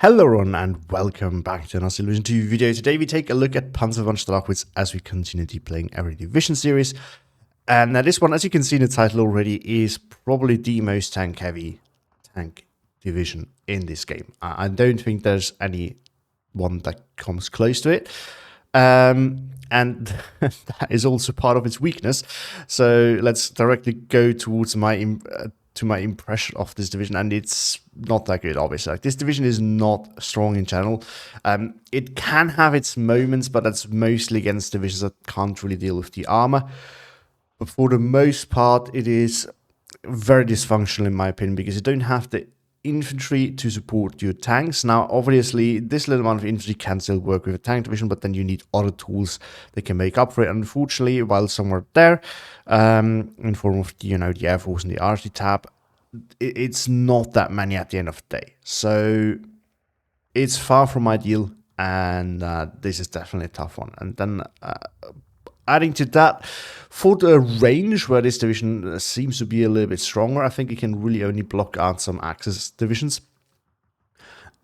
Hello everyone and welcome back to another Illusion 2 video. Today we take a look at Panzerverband Strachwitz as we continue to playing Every Division series. And this one, as you can see in the title already, is probably the most tank-heavy tank division in this game. I don't think there's any one that comes close to it. And that is also part of its weakness. So let's directly go towards my impression of this division, and it's not that good, obviously. Like, this division is not strong in general. It can have its moments, but that's mostly against divisions that can't really deal with the armor. But for the most part, it is very dysfunctional in my opinion, because you don't have the infantry to support your tanks. Now, obviously, this little amount of infantry can still work with a tank division, but then you need other tools that can make up for it. Unfortunately, while some are there, in form of the Air Force and the RT tab, it's not that many at the end of the day. So it's far from ideal, and this is definitely a tough one. And then adding to that, for the range where this division seems to be a little bit stronger, I think it can really only block out some Axis divisions.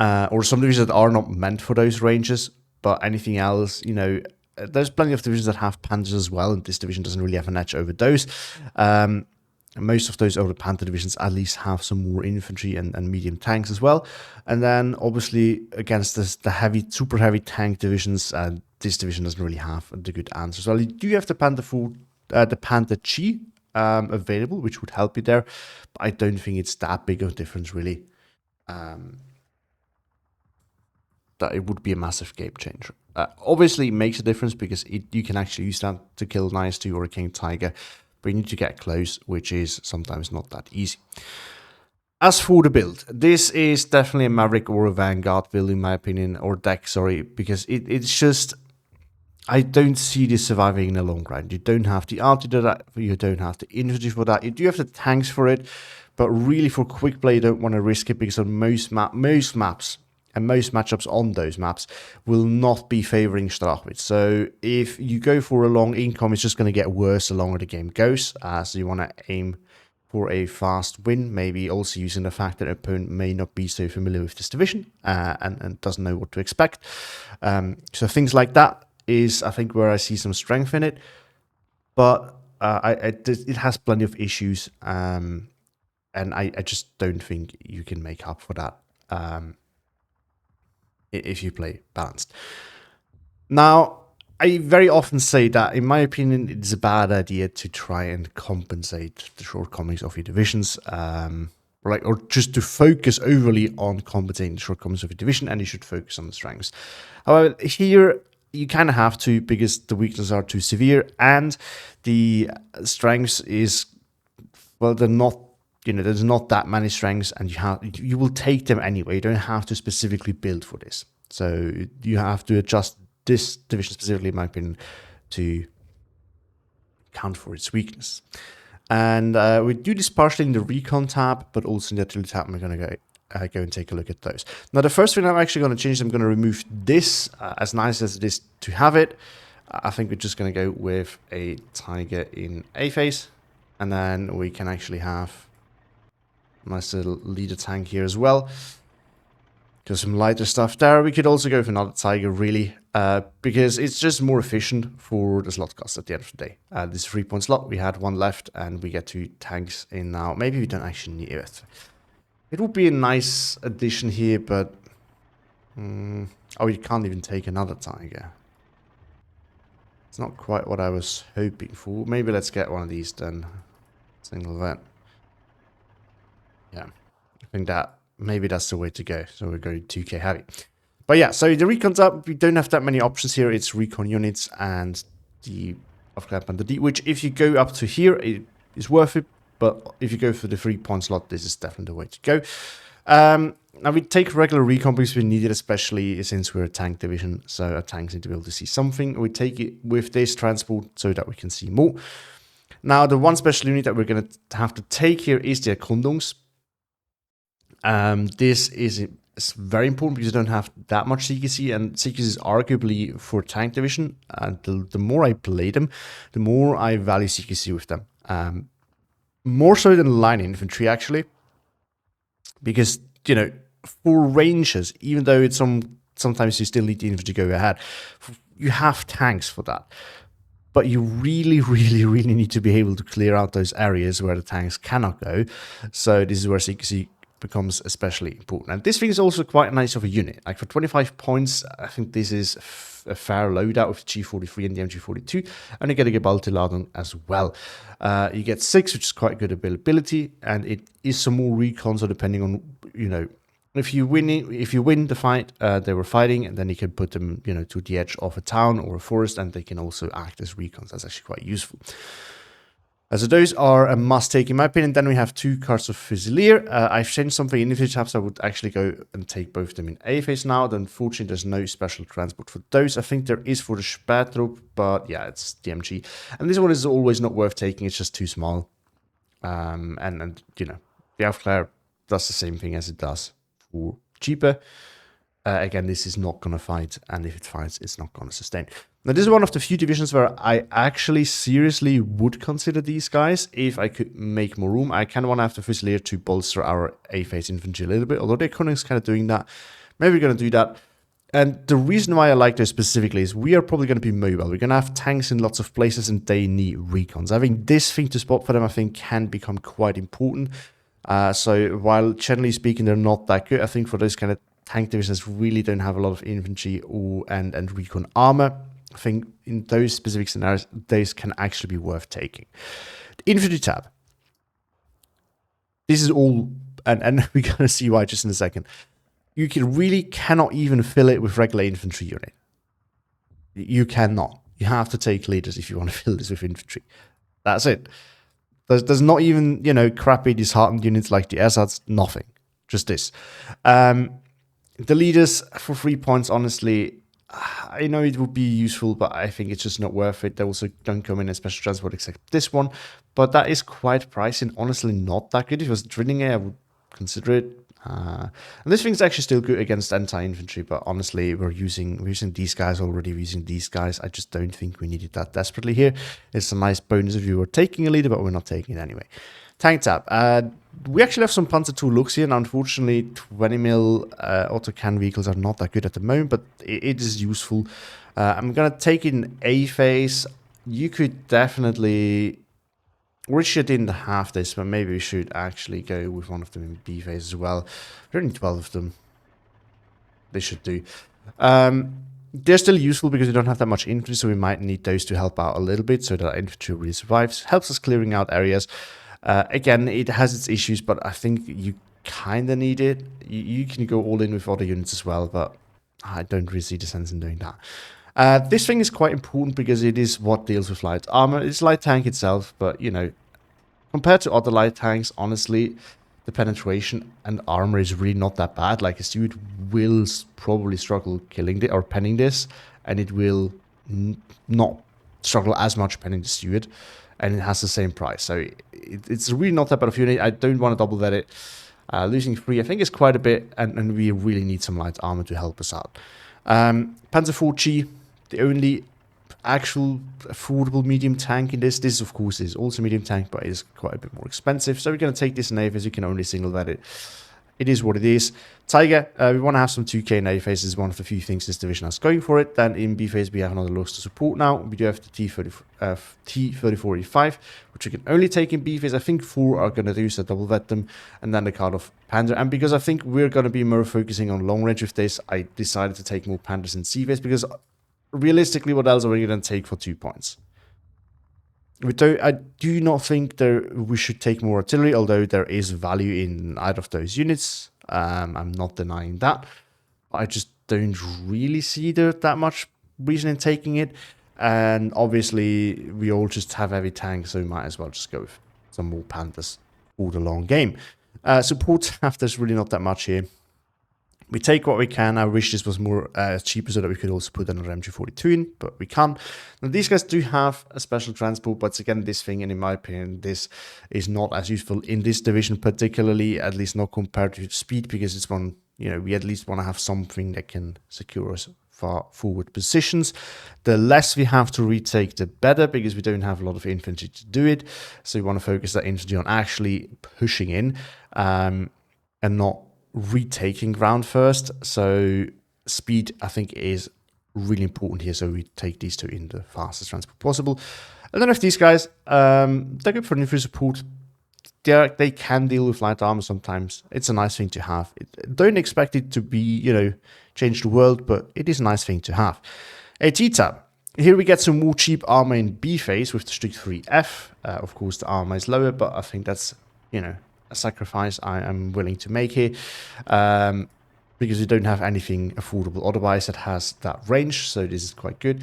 Or some divisions that are not meant for those ranges, but anything else, there's plenty of divisions that have Panthers as well, and this division doesn't really have an edge over those. Most of those other Panther divisions at least have some more infantry and medium tanks as well. And then, obviously, against the super heavy tank divisions, this division doesn't really have the good answers. Well, you do have the Panther Chi available, which would help you there, but I don't think it's that big of a difference, really. That it would be a massive game changer. Obviously, it makes a difference because you can actually use that to kill an IS-2 or a King Tiger, but you need to get close, which is sometimes not that easy. As for the build, this is definitely a Maverick or a Vanguard build, in my opinion, or deck, sorry, because it's just, I don't see this surviving in the long run. You don't have the arty for that, you don't have the infantry for that, you do have the tanks for it, but really for quick play, you don't want to risk it, because on most maps, and most matchups on those maps will not be favoring Strachwitz. So if you go for a long income, it's just going to get worse the longer the game goes. So you want to aim for a fast win, maybe also using the fact that an opponent may not be so familiar with this division and doesn't know what to expect. So things like that is, I think, where I see some strength in it. But it has plenty of issues, and I just don't think you can make up for that. If you play balanced. Now, I very often say that, in my opinion, it's a bad idea to try and compensate the shortcomings of your divisions, or just to focus overly on compensating the shortcomings of your division, and you should focus on the strengths. However, here you kind of have to, because the weaknesses are too severe, and the strengths is, well, they're not. There's not that many strengths, and you will take them anyway. You don't have to specifically build for this. So you have to adjust this division specifically, in my opinion, to account for its weakness. And we do this partially in the Recon tab, but also in the Artillery tab. We're going to go and take a look at those. Now, the first thing I'm actually going to change, I'm going to remove this, as nice as it is to have it. I think we're just going to go with a Tiger in A phase, and then we can actually have nice little leader tank here as well. Got some lighter stuff there. We could also go for another Tiger, really, because it's just more efficient for the slot cost at the end of the day. This 3-point slot, we had one left, and we get 2 tanks in now. Maybe we don't actually need it. It would be a nice addition here, but oh, you can't even take another Tiger. It's not quite what I was hoping for. Maybe let's get one of these then. Single event. Yeah, I think that maybe that's the way to go. So we're going 2k heavy. But yeah, so the Recon's up. We don't have that many options here. It's Recon units and the Aufklärung and the D, which if you go up to here, it is worth it. But if you go for the 3-point slot, this is definitely the way to go. Now we take regular Recon because we need it, especially since we're a tank division. So our tanks need to be able to see something. We take it with this transport so that we can see more. Now, the one special unit that we're going to have to take here is the Erkundungs. This is very important because you don't have that much CQC, and CQC is arguably for tank division. The more I play them, the more I value CQC with them. More so than line infantry, actually, because for ranges, even though it's sometimes you still need the infantry to go ahead, you have tanks for that. But you really, really, really need to be able to clear out those areas where the tanks cannot go. So this is where secrecy becomes especially important. And this thing is also quite nice of a unit. Like for 25 points, I think this is a fair loadout with G43 and the MG42. And you get a Gebalteladung as well. You get 6, which is quite good availability. And it is some more recon, so depending on, you know, if you win the fight, they were fighting, and then you can put them, you know, to the edge of a town or a forest, and they can also act as recons. That's actually quite useful. So those are a must take in my opinion. Then we have 2 cards of Fusilier. I've changed something in infantry tabs. I would actually go and take both of them in A phase now. Then unfortunately, there's no special transport for those. I think there is for the Spätrupp, but yeah, it's the MG. And this one is always not worth taking. It's just too small. And you know, the Aufklär does the same thing as it does for cheaper. Again, this is not going to fight, and if it fights, it's not going to sustain. Now, this is one of the few divisions where I actually seriously would consider these guys if I could make more room. I kind of want to have the Fusilier to bolster our A-phase infantry a little bit, although the Economic's kind of doing that. Maybe we're going to do that. And the reason why I like those specifically is we are probably going to be mobile. We're going to have tanks in lots of places, and they need recons. Having this thing to spot for them, I think, can become quite important. So while generally speaking, they're not that good, I think for those kind of tank divisions really don't have a lot of infantry and recon armor. I think in those specific scenarios, those can actually be worth taking. The infantry tab. This is all, and we're going to see why just in a second. You cannot even fill it with regular infantry unit. You cannot. You have to take leaders if you want to fill this with infantry. That's it. There's not even, you know, crappy disheartened units like the Ersatz. Nothing. Just this. The leaders for 3 points, honestly, I know it would be useful, but I think it's just not worth it. They also don't come in a special transport except this one. But that is quite pricey and honestly not that good. If it was drilling I would consider it. And this thing's actually still good against anti-infantry, but honestly, we're using these guys already. We're using these guys. I just don't think we need it that desperately here. It's a nice bonus if you were taking a leader, but we're not taking it anyway. Tank tab. We actually have some Panzer II looks here, and unfortunately, 20mm autocan vehicles are not that good at the moment, but it is useful. I'm gonna take it in A phase. You could definitely. Wish I didn't have this, but maybe we should actually go with one of them in B phase as well. There are only 12 of them. They should do. They're still useful because we don't have that much infantry, so we might need those to help out a little bit so that our infantry really survives. Helps us clearing out areas. Again, it has its issues, but I think you kind of need it. You can go all in with other units as well, but I don't really see the sense in doing that. This thing is quite important because it is what deals with light armor. It's light tank itself, but, you know, compared to other light tanks, honestly, the penetration and armor is really not that bad. Like, a Steward will probably struggle killing or penning this, and it will not struggle as much penning the Steward, and it has the same price. So it's really not that bad of a unit. I don't want to double vet it. Losing 3, I think, is quite a bit, and we really need some light armor to help us out. Panzer IV-G, the only actual affordable medium tank in this. This, of course, is also medium tank, but it is quite a bit more expensive. So we're going to take this in A phase. You can only single vet it. It is what it is. Tiger, we want to have some 2k in A phase. This is one of the few things this division has going for it. Then in B phase, we have another loss to support now. We do have the T-3485, which we can only take in B phase. I think 4 are going to do, so double vet them. And then the card of Panther. And because I think we're going to be more focusing on long range with this, I decided to take more Panthers in C phase, because realistically, what else are we going to take for 2 points? I do not think we should take more artillery, although there is value in either of those units. I'm not denying that. I just don't really see that much reason in taking it. And obviously, we all just have heavy tanks, so we might as well just go with some more Panthers for the long game. Support staff, there's really not that much here. We take what we can. I wish this was more cheaper so that we could also put another MG42 in, but we can't. Now, these guys do have a special transport, but again, this thing, and in my opinion, this is not as useful in this division, particularly, at least not compared to speed, because it's one, you know, we at least want to have something that can secure us far forward positions. The less we have to retake, the better, because we don't have a lot of infantry to do it. So we want to focus that infantry on actually pushing in, and not retaking ground first. So speed, I think, is really important here. So we take these two in the fastest transport possible. And then if these guys, they're good for infantry support. They can deal with light armor sometimes. It's a nice thing to have. Don't expect it to be, you know, change the world, but it is a nice thing to have. AT tab. Here we get some more cheap armor in B phase with the Strict 3F. Of course, the armor is lower, but I think that's, you know, a sacrifice I am willing to make here. Because you don't have anything affordable otherwise that has that range, so this is quite good.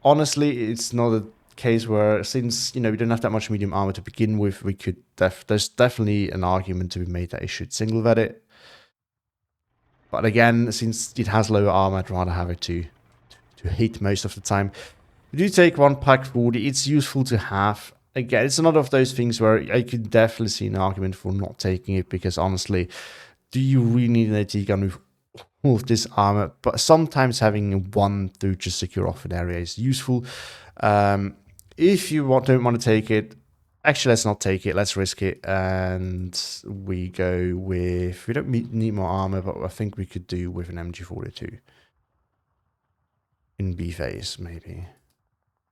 Honestly, it's not a case where, since, you know, we don't have that much medium armor to begin with, we could there's definitely an argument to be made that it should single vet it. But again, since it has lower armor, I'd rather have it to hit most of the time. We do take one pack 40. It's useful to have. Again, it's another of those things where I could definitely see an argument for not taking it, because honestly, do you really need an AT gun with all of this armor? But sometimes having one to just secure off an area is useful. If you don't want to take it, actually, let's not take it. Let's risk it. And we go with, we don't need more armor, but I think we could do with an MG42 in B phase, maybe.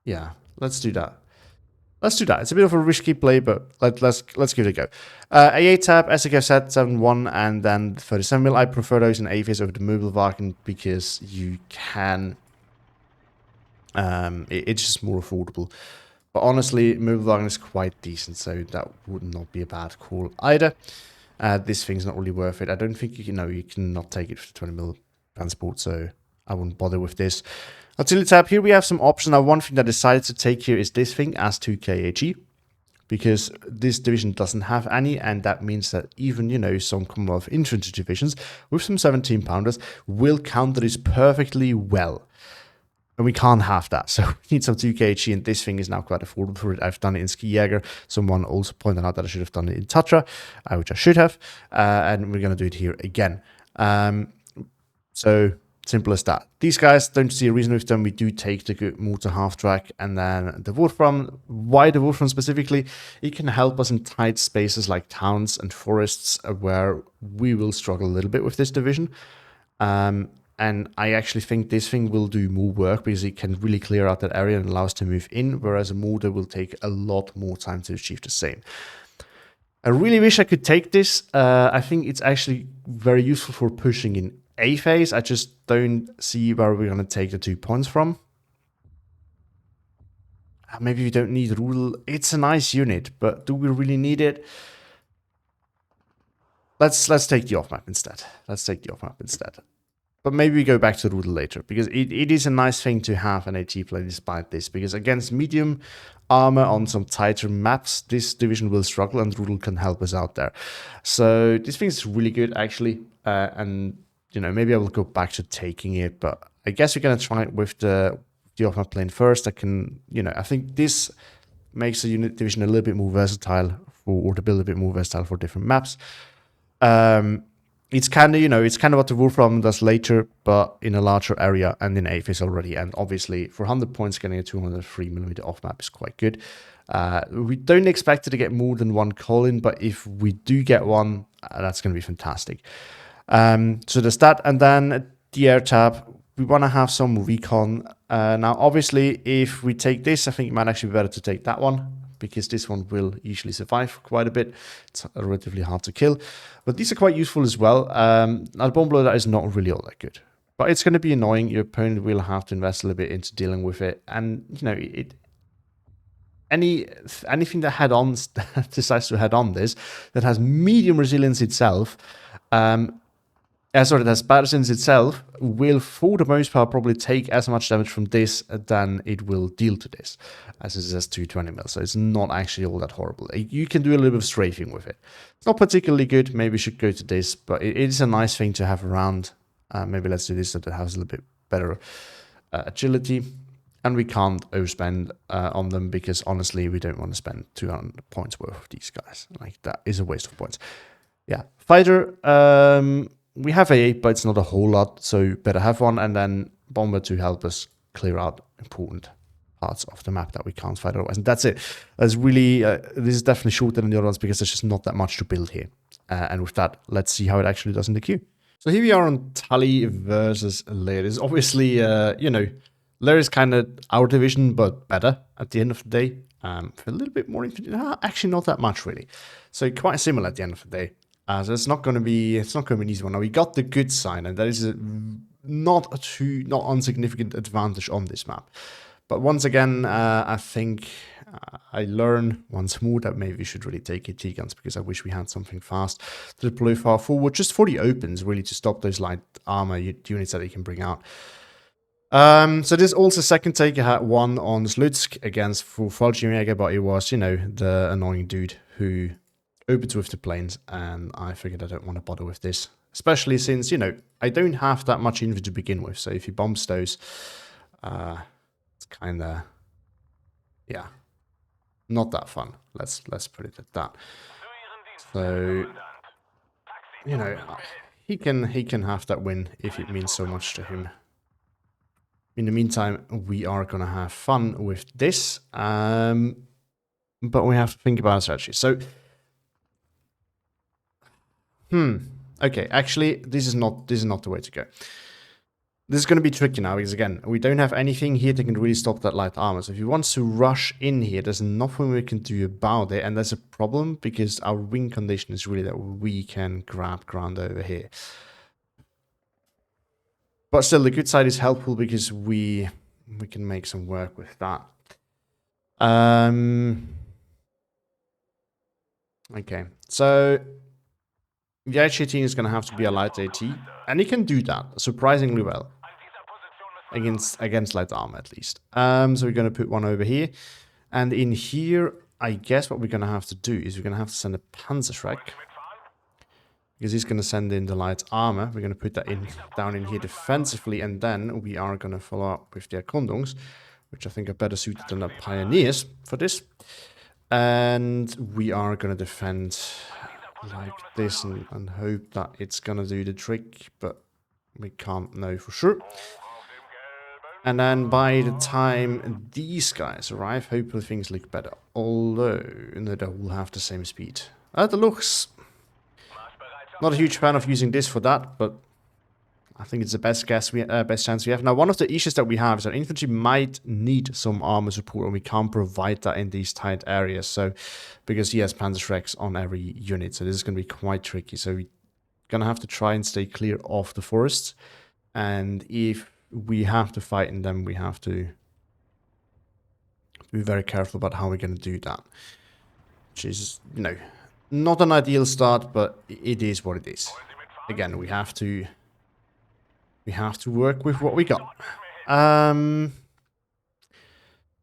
Yeah, let's do that. Let's do that. It's a bit of a risky play, but let's give it a go. A8 tab, SKF set 7.1, and then 37mm. I prefer those in A phase over the Möbelwagen because you can. It's just more affordable. But honestly, Möbelwagen is quite decent, so that would not be a bad call either. This thing's not really worth it. I don't think you cannot take it for 20mm transport, so I wouldn't bother with this. Artillery tab, here we have some options. Now, one thing that I decided to take here is this thing as 2k HE, because this division doesn't have any, and that means that even, you know, some Commonwealth infantry divisions with some 17-pounders will counter this perfectly well. And we can't have that, so we need some 2k HE, and this thing is now quite affordable for it. I've done it in Ski Jäger. Someone also pointed out that I should have done it in Tatra, which I should have, and we're going to do it here again. So simple as that. These guys, don't see a reason with them. We do take the good mortar half track, and then the Wolfram. Why the Wolfram specifically? It can help us in tight spaces like towns and forests, where we will struggle a little bit with this division. And I actually think this thing will do more work because it can really clear out that area and allow us to move in, whereas a mortar will take a lot more time to achieve the same. I really wish I could take this. I think it's actually very useful for pushing in A phase. I just don't see where we're going to take the 2 points from. Maybe we don't need rule. It's a nice unit, but do we really need it? Let's take the off map instead. But maybe we go back to Rudel later, because it is a nice thing to have an AT play despite this, because against medium armor on some tighter maps, this division will struggle, and Rudel can help us out there. So this thing is really good, actually, and, you know, maybe I will go back to taking it, but I guess we're going to try it with the off-map plane first. I can, you know, I think this makes the unit division a little bit more versatile, or the build a bit more versatile for different maps. It's kind of, you know, it's kind of what the Wolfram does later, but in a larger area and in A phase already. And obviously, for 100 points, getting a 203mm off map is quite good. We don't expect it to get more than one call-in, but if we do get one, that's going to be fantastic. So there's that. And then the air tab, we want to have some recon. Now, obviously, if we take this, I think it might actually be better to take that one, because this one will usually survive quite a bit. It's relatively hard to kill. But these are quite useful as well. Now, the bomb blower is not really all that good. But it's going to be annoying. Your opponent will have to invest a little bit into dealing with it. And, you know, anything that head-on decides to head-on this, that has medium resilience itself, that has bad resilience itself, will, for the most part, probably take as much damage from this than it will deal to this, as it says 220mm. So it's not actually all that horrible. You can do a little bit of strafing with it. It's not particularly good. Maybe we should go to this, but it is a nice thing to have around. Maybe let's do this so that it has a little bit better agility. And we can't overspend on them, because honestly, we don't want to spend 200 points worth of these guys. Like, that is a waste of points. Yeah, fighter. We have A8, but it's not a whole lot, so better have one. And then bomber to help us clear out important parts of the map that we can't fight otherwise. And that's it. That's really, this is definitely shorter than the other ones, because there's just not that much to build here. And with that, let's see how it actually does in the queue. So here we are on Tully versus Lair. This is obviously, you know, Lair is kind of our division, but better at the end of the day. For a little bit more, actually not that much really. So quite similar at the end of the day. So it's not going to be an easy one. Now we got the good sign, and that is a not insignificant advantage on this map. But once again, I think I learn once more that maybe we should really take AT guns, because I wish we had something fast to deploy far forward, just for the opens, really, to stop those light armor units that they can bring out. So this also second take. I had one on Slutsk against Fallschirmjäger, but it was, you know, the annoying dude who opens with the planes, and I figured I don't want to bother with this. Especially since, you know, I don't have that much infantry to begin with, so if he bombs those, it's kind of, yeah, not that fun. Let's put it at that. So, you know, he can have that win if it means so much to him. In the meantime, we are gonna have fun with this, but we have to think about a strategy. So, okay, actually, this is not the way to go. This is going to be tricky now, because again, we don't have anything here that can really stop that light armor. So if he wants to rush in here, there's nothing we can do about it, and there's a problem because our wing condition is really that we can grab ground over here. But still, the good side is helpful because we can make some work with that. Okay, so the H-18 is going to have to be a light AT, and he can do that surprisingly well against light armor, at least. So we're going to put one over here, and in here, I guess what we're going to have to do is we're going to have to send a Panzerschreck, because he's going to send in the light armor. We're going to put that down in here defensively, and then we are going to follow up with the Erkundungs, which I think are better suited than the Pioneers for this. And we are going to defend like this and hope that it's going to do the trick, but we can't know for sure. And then by the time these guys arrive, hopefully things look better. Although, no, they will have the same speed. That looks... Not a huge fan of using this for that, but I think it's the best chance we have. Now, one of the issues that we have is that infantry might need some armor support, and we can't provide that in these tight areas. So, because he has Panzerschrecks on every unit, so this is going to be quite tricky. So we're going to have to try and stay clear of the forests. And if we have to fight in them, we have to be very careful about how we're going to do that. Which is, you know, not an ideal start, but it is what it is. Again, we have to work with what we got.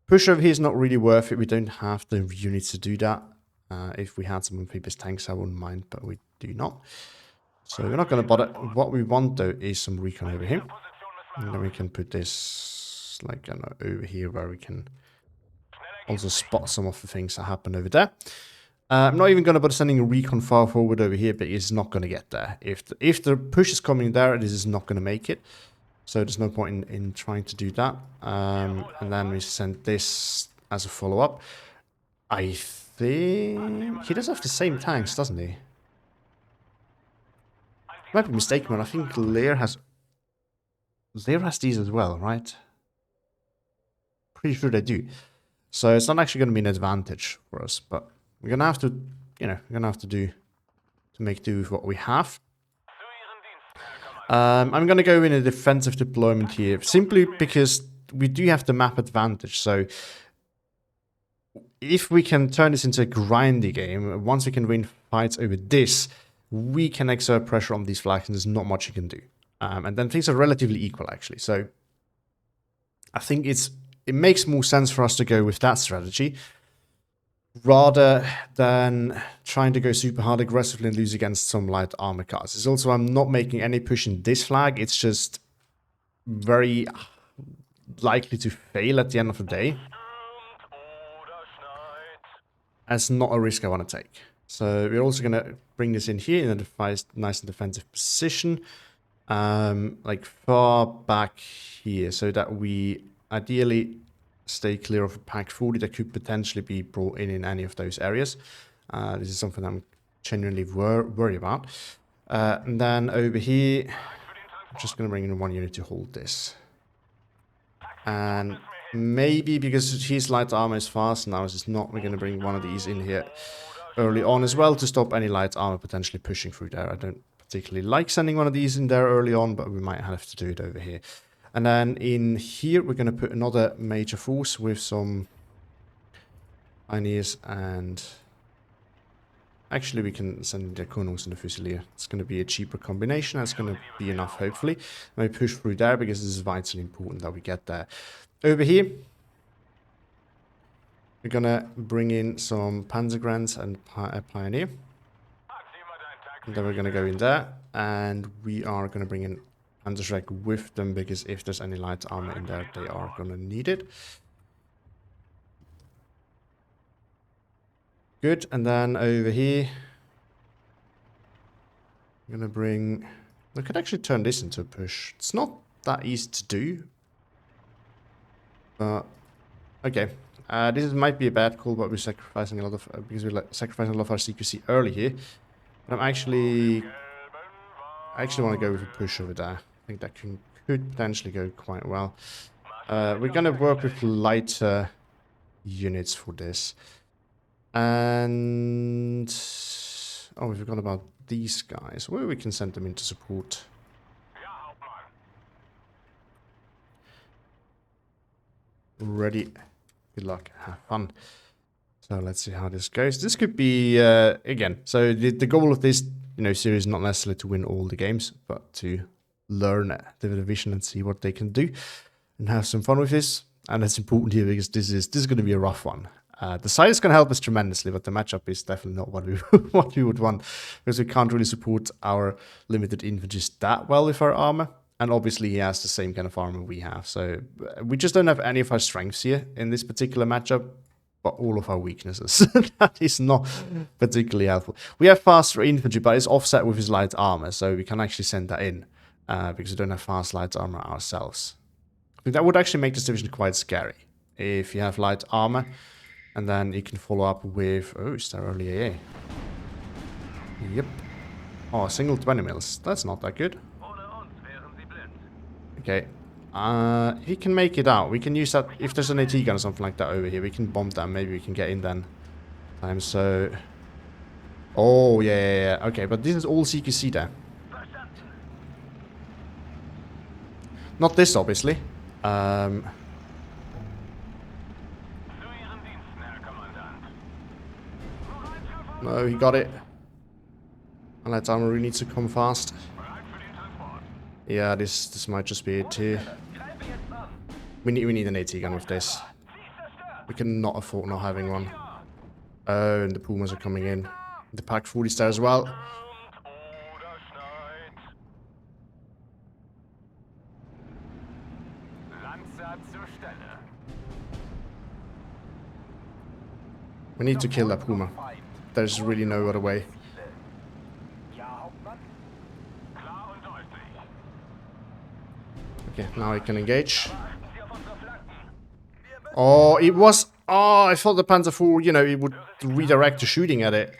Push over here is not really worth it. We don't have the units to do that. If we had some amphibious tanks, I wouldn't mind, but we do not. So we're not going to bother. What we want, though, is some recon over here. And then we can put this, like, I don't know, over here, where we can also spot some of the things that happen over there. I'm not even going to bother sending a recon far forward over here, but it's not going to get there. If the push is coming there, this is not going to make it. So there's no point in trying to do that. And then we send this as a follow-up. I think... He does have the same tanks, doesn't he? Might be mistaken, but I think Lair has these as well, right? Pretty sure they do. So it's not actually going to be an advantage for us, but... We're gonna have to, you know, make do with what we have. I'm gonna go in a defensive deployment here, simply because we do have the map advantage. So if we can turn this into a grindy game, once we can win fights over this, we can exert pressure on these flags, and there's not much you can do. And then things are relatively equal, actually. So I think it makes more sense for us to go with that strategy, rather than trying to go super hard aggressively and lose against some light armor cars. It's also, I'm not making any push in this flag. It's just very likely to fail at the end of the day. That's not a risk I want to take. So we're also going to bring this in here in a nice and defensive position. Like far back here, so that we ideally stay clear of a Pack 40 that could potentially be brought in any of those areas. This is something I'm genuinely worry about. And then over here, I'm just going to bring in one unit to hold this. And maybe because his light armor is fast now, it's not, we're going to bring one of these in here early on as well to stop any light armor potentially pushing through there. I don't particularly like sending one of these in there early on, but we might have to do it over here. And then in here, we're going to put another major force with some pioneers, and actually we can send the Konungs and the Fusilier. It's going to be a cheaper combination. That's going to be enough, hopefully. And we push through there because this is vitally important that we get there. Over here, we're going to bring in some Panzergrants and a Pioneer. And then we're going to go in there, and we are going to bring in Panzerschreck with them, because if there's any light armor in there, they are going to need it. Good, and then over here, I'm going to bring... I could actually turn this into a push. It's not that easy to do. But, okay. This might be a bad call, but we're sacrificing a lot of... because we're sacrificing a lot of our CQC early here. But I actually want to go with a push over there. I think that could potentially go quite well. We're going to work with lighter units for this. And... oh, we forgot about these guys. Well, we can send them into support. Ready. Good luck. Have fun. So let's see how this goes. This could be, again, so the goal of this, series is not necessarily to win all the games, but to learn the division and see what they can do and have some fun with this. And that's important here because this is going to be a rough one. The size is going to help us tremendously, but the matchup is definitely not what we would want, because we can't really support our limited infantry that well with our armor. And obviously he has the same kind of armor we have. So we just don't have any of our strengths here in this particular matchup, but all of our weaknesses. That is not particularly helpful. We have faster infantry, but it's offset with his light armor, so we can actually send that in, because we don't have fast light armor ourselves. I think that would actually make this division quite scary. If you have light armor, and then you can follow up with... oh, is there early AA? Yep. Oh, single 20 mils. That's not that good. Okay. He can make it out. We can use that if there's an AT gun or something like that over here. We can bomb that. Maybe we can get in then. So... oh, yeah. Okay, but this is all CQC there. Not this, obviously. No, he got it. And that armor really needs to come fast. Yeah, this might just be it too. We need an AT gun with this. We cannot afford not having one. Oh, and the Pumas are coming in. The Pack 40's there as well. We need to kill that Puma. There's really no other way. Okay, now I can engage. Oh, it was... oh, I thought the Panzer IV, it would redirect to shooting at it.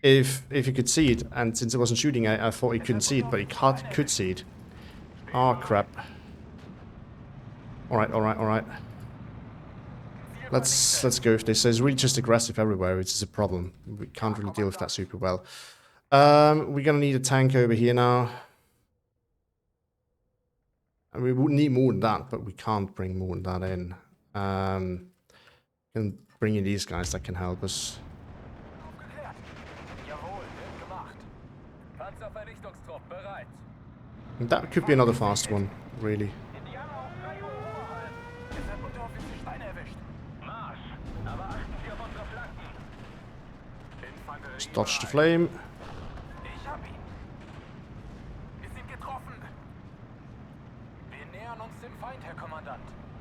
If you could see it. And since it wasn't shooting, I thought it couldn't see it, but it could see it. Oh, crap. Alright. Let's go with this. So it's really just aggressive everywhere, which is a problem. We can't really deal with that super well. We're gonna need a tank over here now. And we would need more than that, but we can't bring more than that in. Can bring in these guys that can help us. And that could be another fast one, really. Just dodge the flame.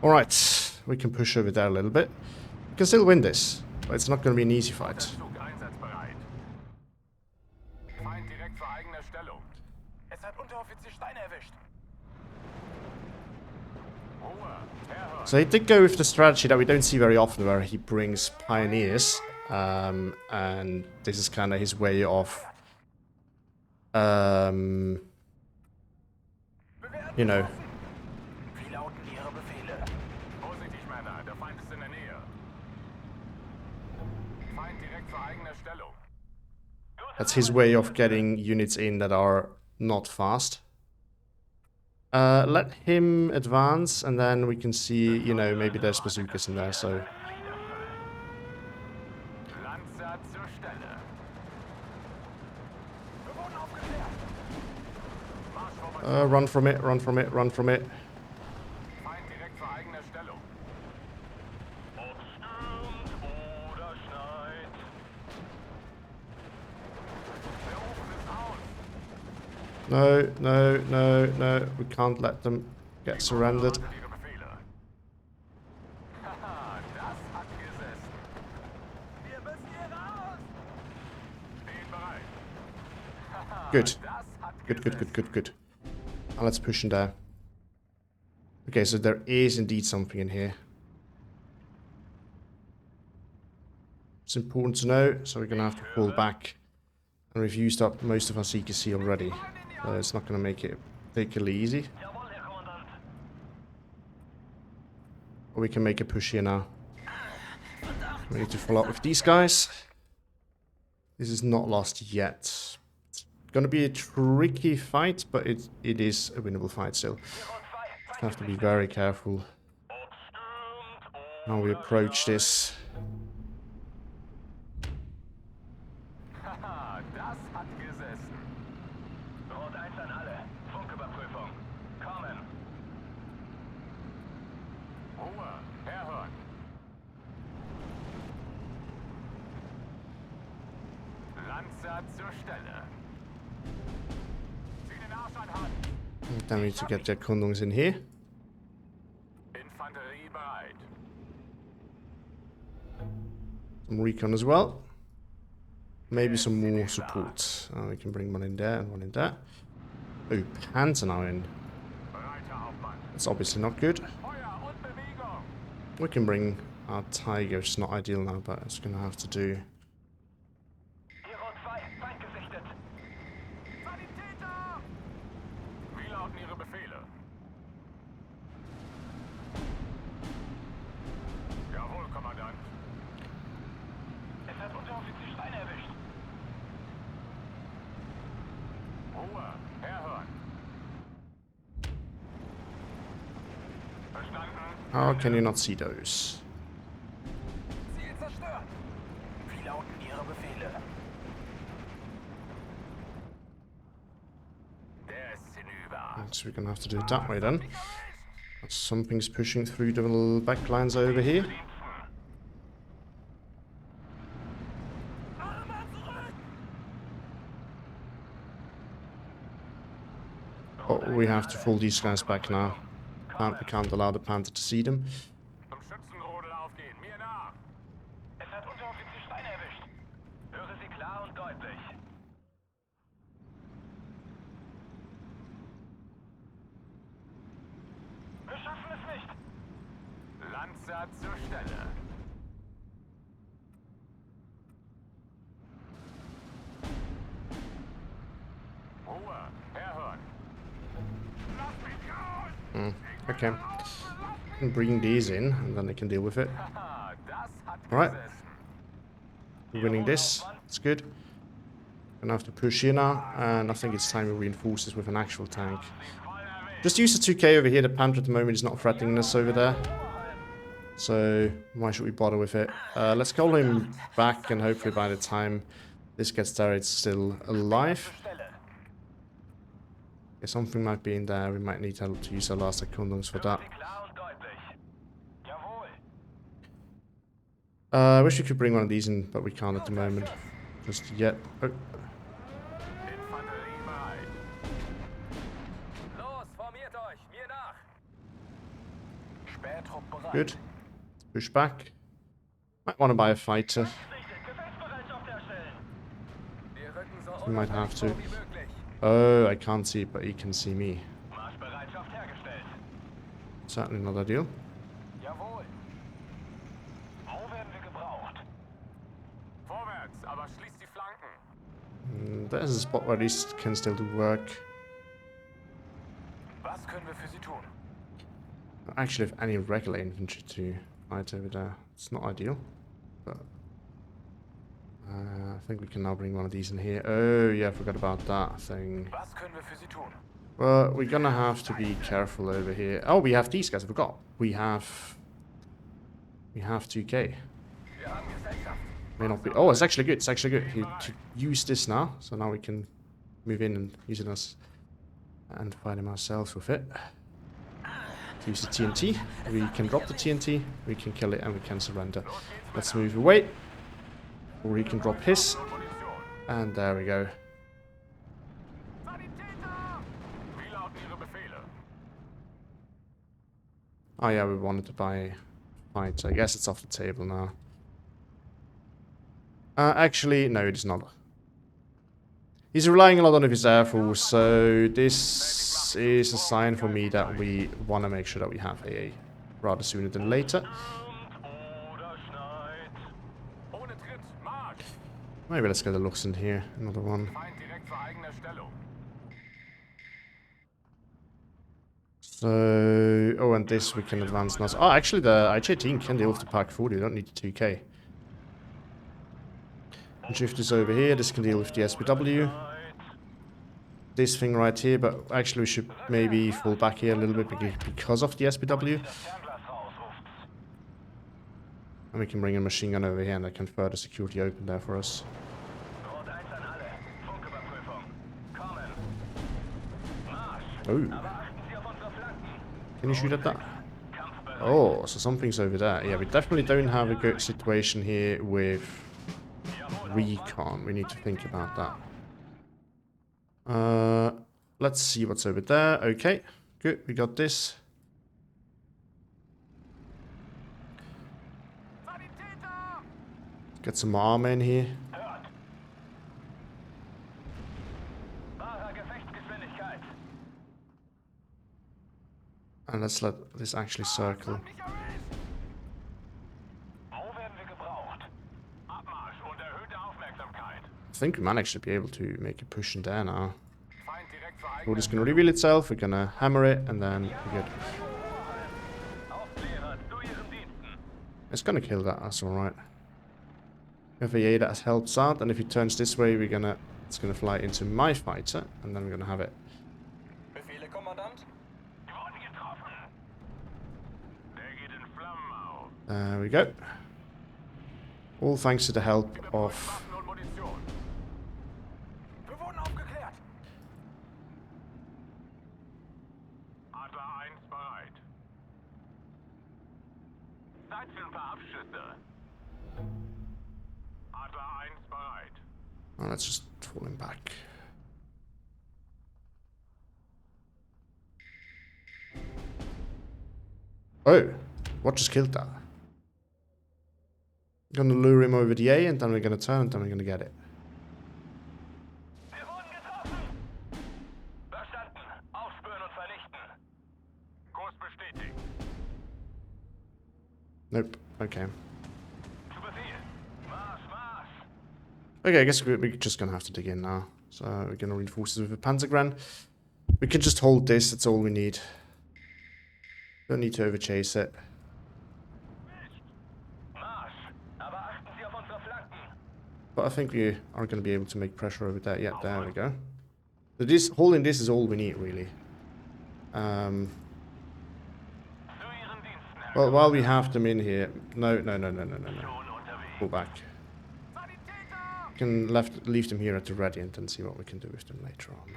Alright, we can push over there a little bit. We can still win this, but it's not going to be an easy fight. So he did go with the strategy that we don't see very often, where he brings pioneers and this is kind of his way of, you know, that's his way of getting units in that are not fast. Let him advance, and then we can see, you know, maybe there's bazookas in there, so... run from it, run from it, run from it. No, no, no, no. We can't let them get surrendered. Good. Good, good, good, good, good. Now let's push in there. Okay, so there is indeed something in here. It's important to know, so we're going to have to pull back. And we've used up most of our CQC already. So it's not going to make it particularly easy. But we can make a push here now. We need to follow up with these guys. This is not lost yet. It's going to be a tricky fight, but it is a winnable fight still. Just have to be very careful how we approach this. Then we need to get the Erkundungs in here. Some recon as well. Maybe some more support. We can bring one in there and one in there. Oh, Panzer now in. That's obviously not good. We can bring our Tiger. It's not ideal now, but it's going to have to do. How can you not see those? So we're gonna have to do it that way then. Something's pushing through the little back lines over here. Oh, we have to pull these guys back now. We can't allow the Panther to see them. Okay. I can bring these in, and then they can deal with it. Alright. We're winning this. It's good. Gonna have to push here now, and I think it's time we reinforce this with an actual tank. Just use the 2K over here. The Panther at the moment is not threatening us over there. So, why should we bother with it? Let's call him back, and hopefully by the time this gets there, it's still alive. Okay, something might be in there. We might need to use our last Erkundungs for that. I wish we could bring one of these in, but we can't at the moment. Just yet. Oh. Good. Push back. Might want to buy a fighter. We might have to. Oh, I can't see it, but he can see me. Certainly not ideal. There's a spot where these can still do work. Was können wir für Sie tun? I actually have any regular infantry to fight over there. It's not ideal, but I think we can now bring one of these in here. Oh yeah, I forgot about that thing. Was können wir für Sie tun? Well, we're gonna have to be careful over here. Oh, we have these guys. I forgot. We have 2K. Wir haben Gesellschaft. May not be. Oh, it's actually good. It's actually good to use this now. So now we can move in and use it as and fight him ourselves with it. Use the TNT. We can drop the TNT. We can kill it and we can surrender. Let's move away. Or he can drop his. And there we go. Wie lauten Ihre Befehle? Oh yeah, we wanted to buy a fight. So I guess it's off the table now. Actually, no, it is not. He's relying a lot on his air force, so this is a sign for me that we want to make sure that we have AA rather sooner than later. Maybe let's get a Luxembourg here, another one. So, oh, and this we can advance now. Oh, actually, the IJ-18 can deal with the Park 40. We don't need the 2K. And shift this over here. This can deal with the SPW. This thing right here, but actually we should maybe fall back here a little bit because of the SPW. And we can bring a machine gun over here and that can further security open there for us. Oh. Can you shoot at that? Oh, so something's over there. Yeah, we definitely don't have a good situation here with recon. We need to think about that. Let's see what's over there. Okay, good. We got this. Get some armor in here. And let's let this actually circle. I think we managed to be able to make a push in there now. Road is going to reveal itself, we're going to hammer it, and then we're good. It's going to kill that, that's alright. FAA that helps out, and if he turns this way, it's going to fly into my fighter, and then we're going to have it. There we go. All thanks to the help of... Oh, let's just fall him back. Oh, what just killed that? Gonna lure him over the A and then we're gonna turn and then we're gonna get it. Nope. Okay. Okay, I guess we're just gonna have to dig in now. So we're gonna reinforce it with a Panzerverband. We can just hold this, that's all we need. Don't need to overchase it. But I think we are gonna be able to make pressure over there. Yeah, there we go. So this, holding this is all we need, really. Well, while we have them in here... No. Pull back. We can leave them here at the ready and then see what we can do with them later on.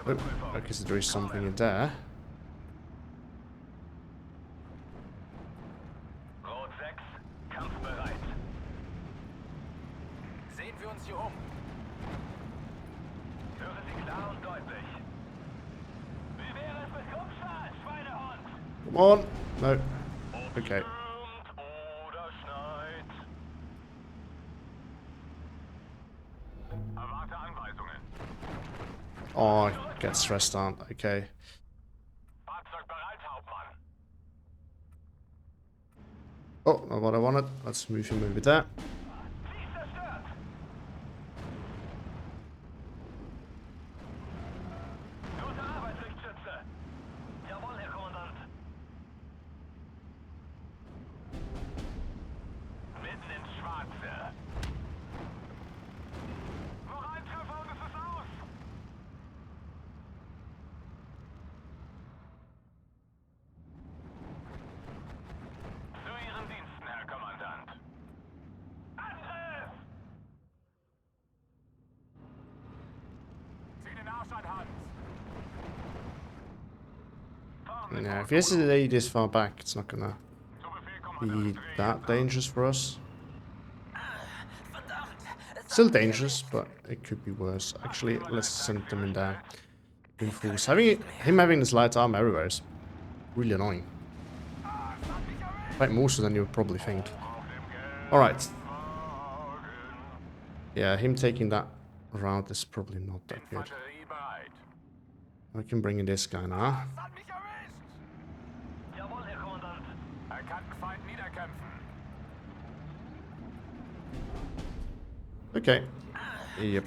Oh, okay, so there is something in there. Come on! No. Okay. Oh, I get stressed out. Okay. Oh, not what I wanted. Let's move him over there. Ziel zerstört. Gute Arbeit, Richtschütze. Jawohl, Herr Kommandant. Mitten ins Schwarze. Noch ein Treffer und es ist aus. Zu Ihren Diensten, Herr Kommandant. Angriff! Zieh den Arsch an, Hans. Yeah, if he has to lay this far back, it's not gonna Zu Befehl, be Kommandant. that dangerous for us. Still dangerous, but it could be worse. Actually, let's send them in there. In force. Him having this light arm everywhere is really annoying. Quite more so than you would probably think. Alright. Yeah, him taking that route is probably not that good. Batterie bereit. I can bring in this guy now. Das hat mich erwischt! Jawohl, Herr Kommandant. Erkannten Feind niederkämpfen. Okay. Yep.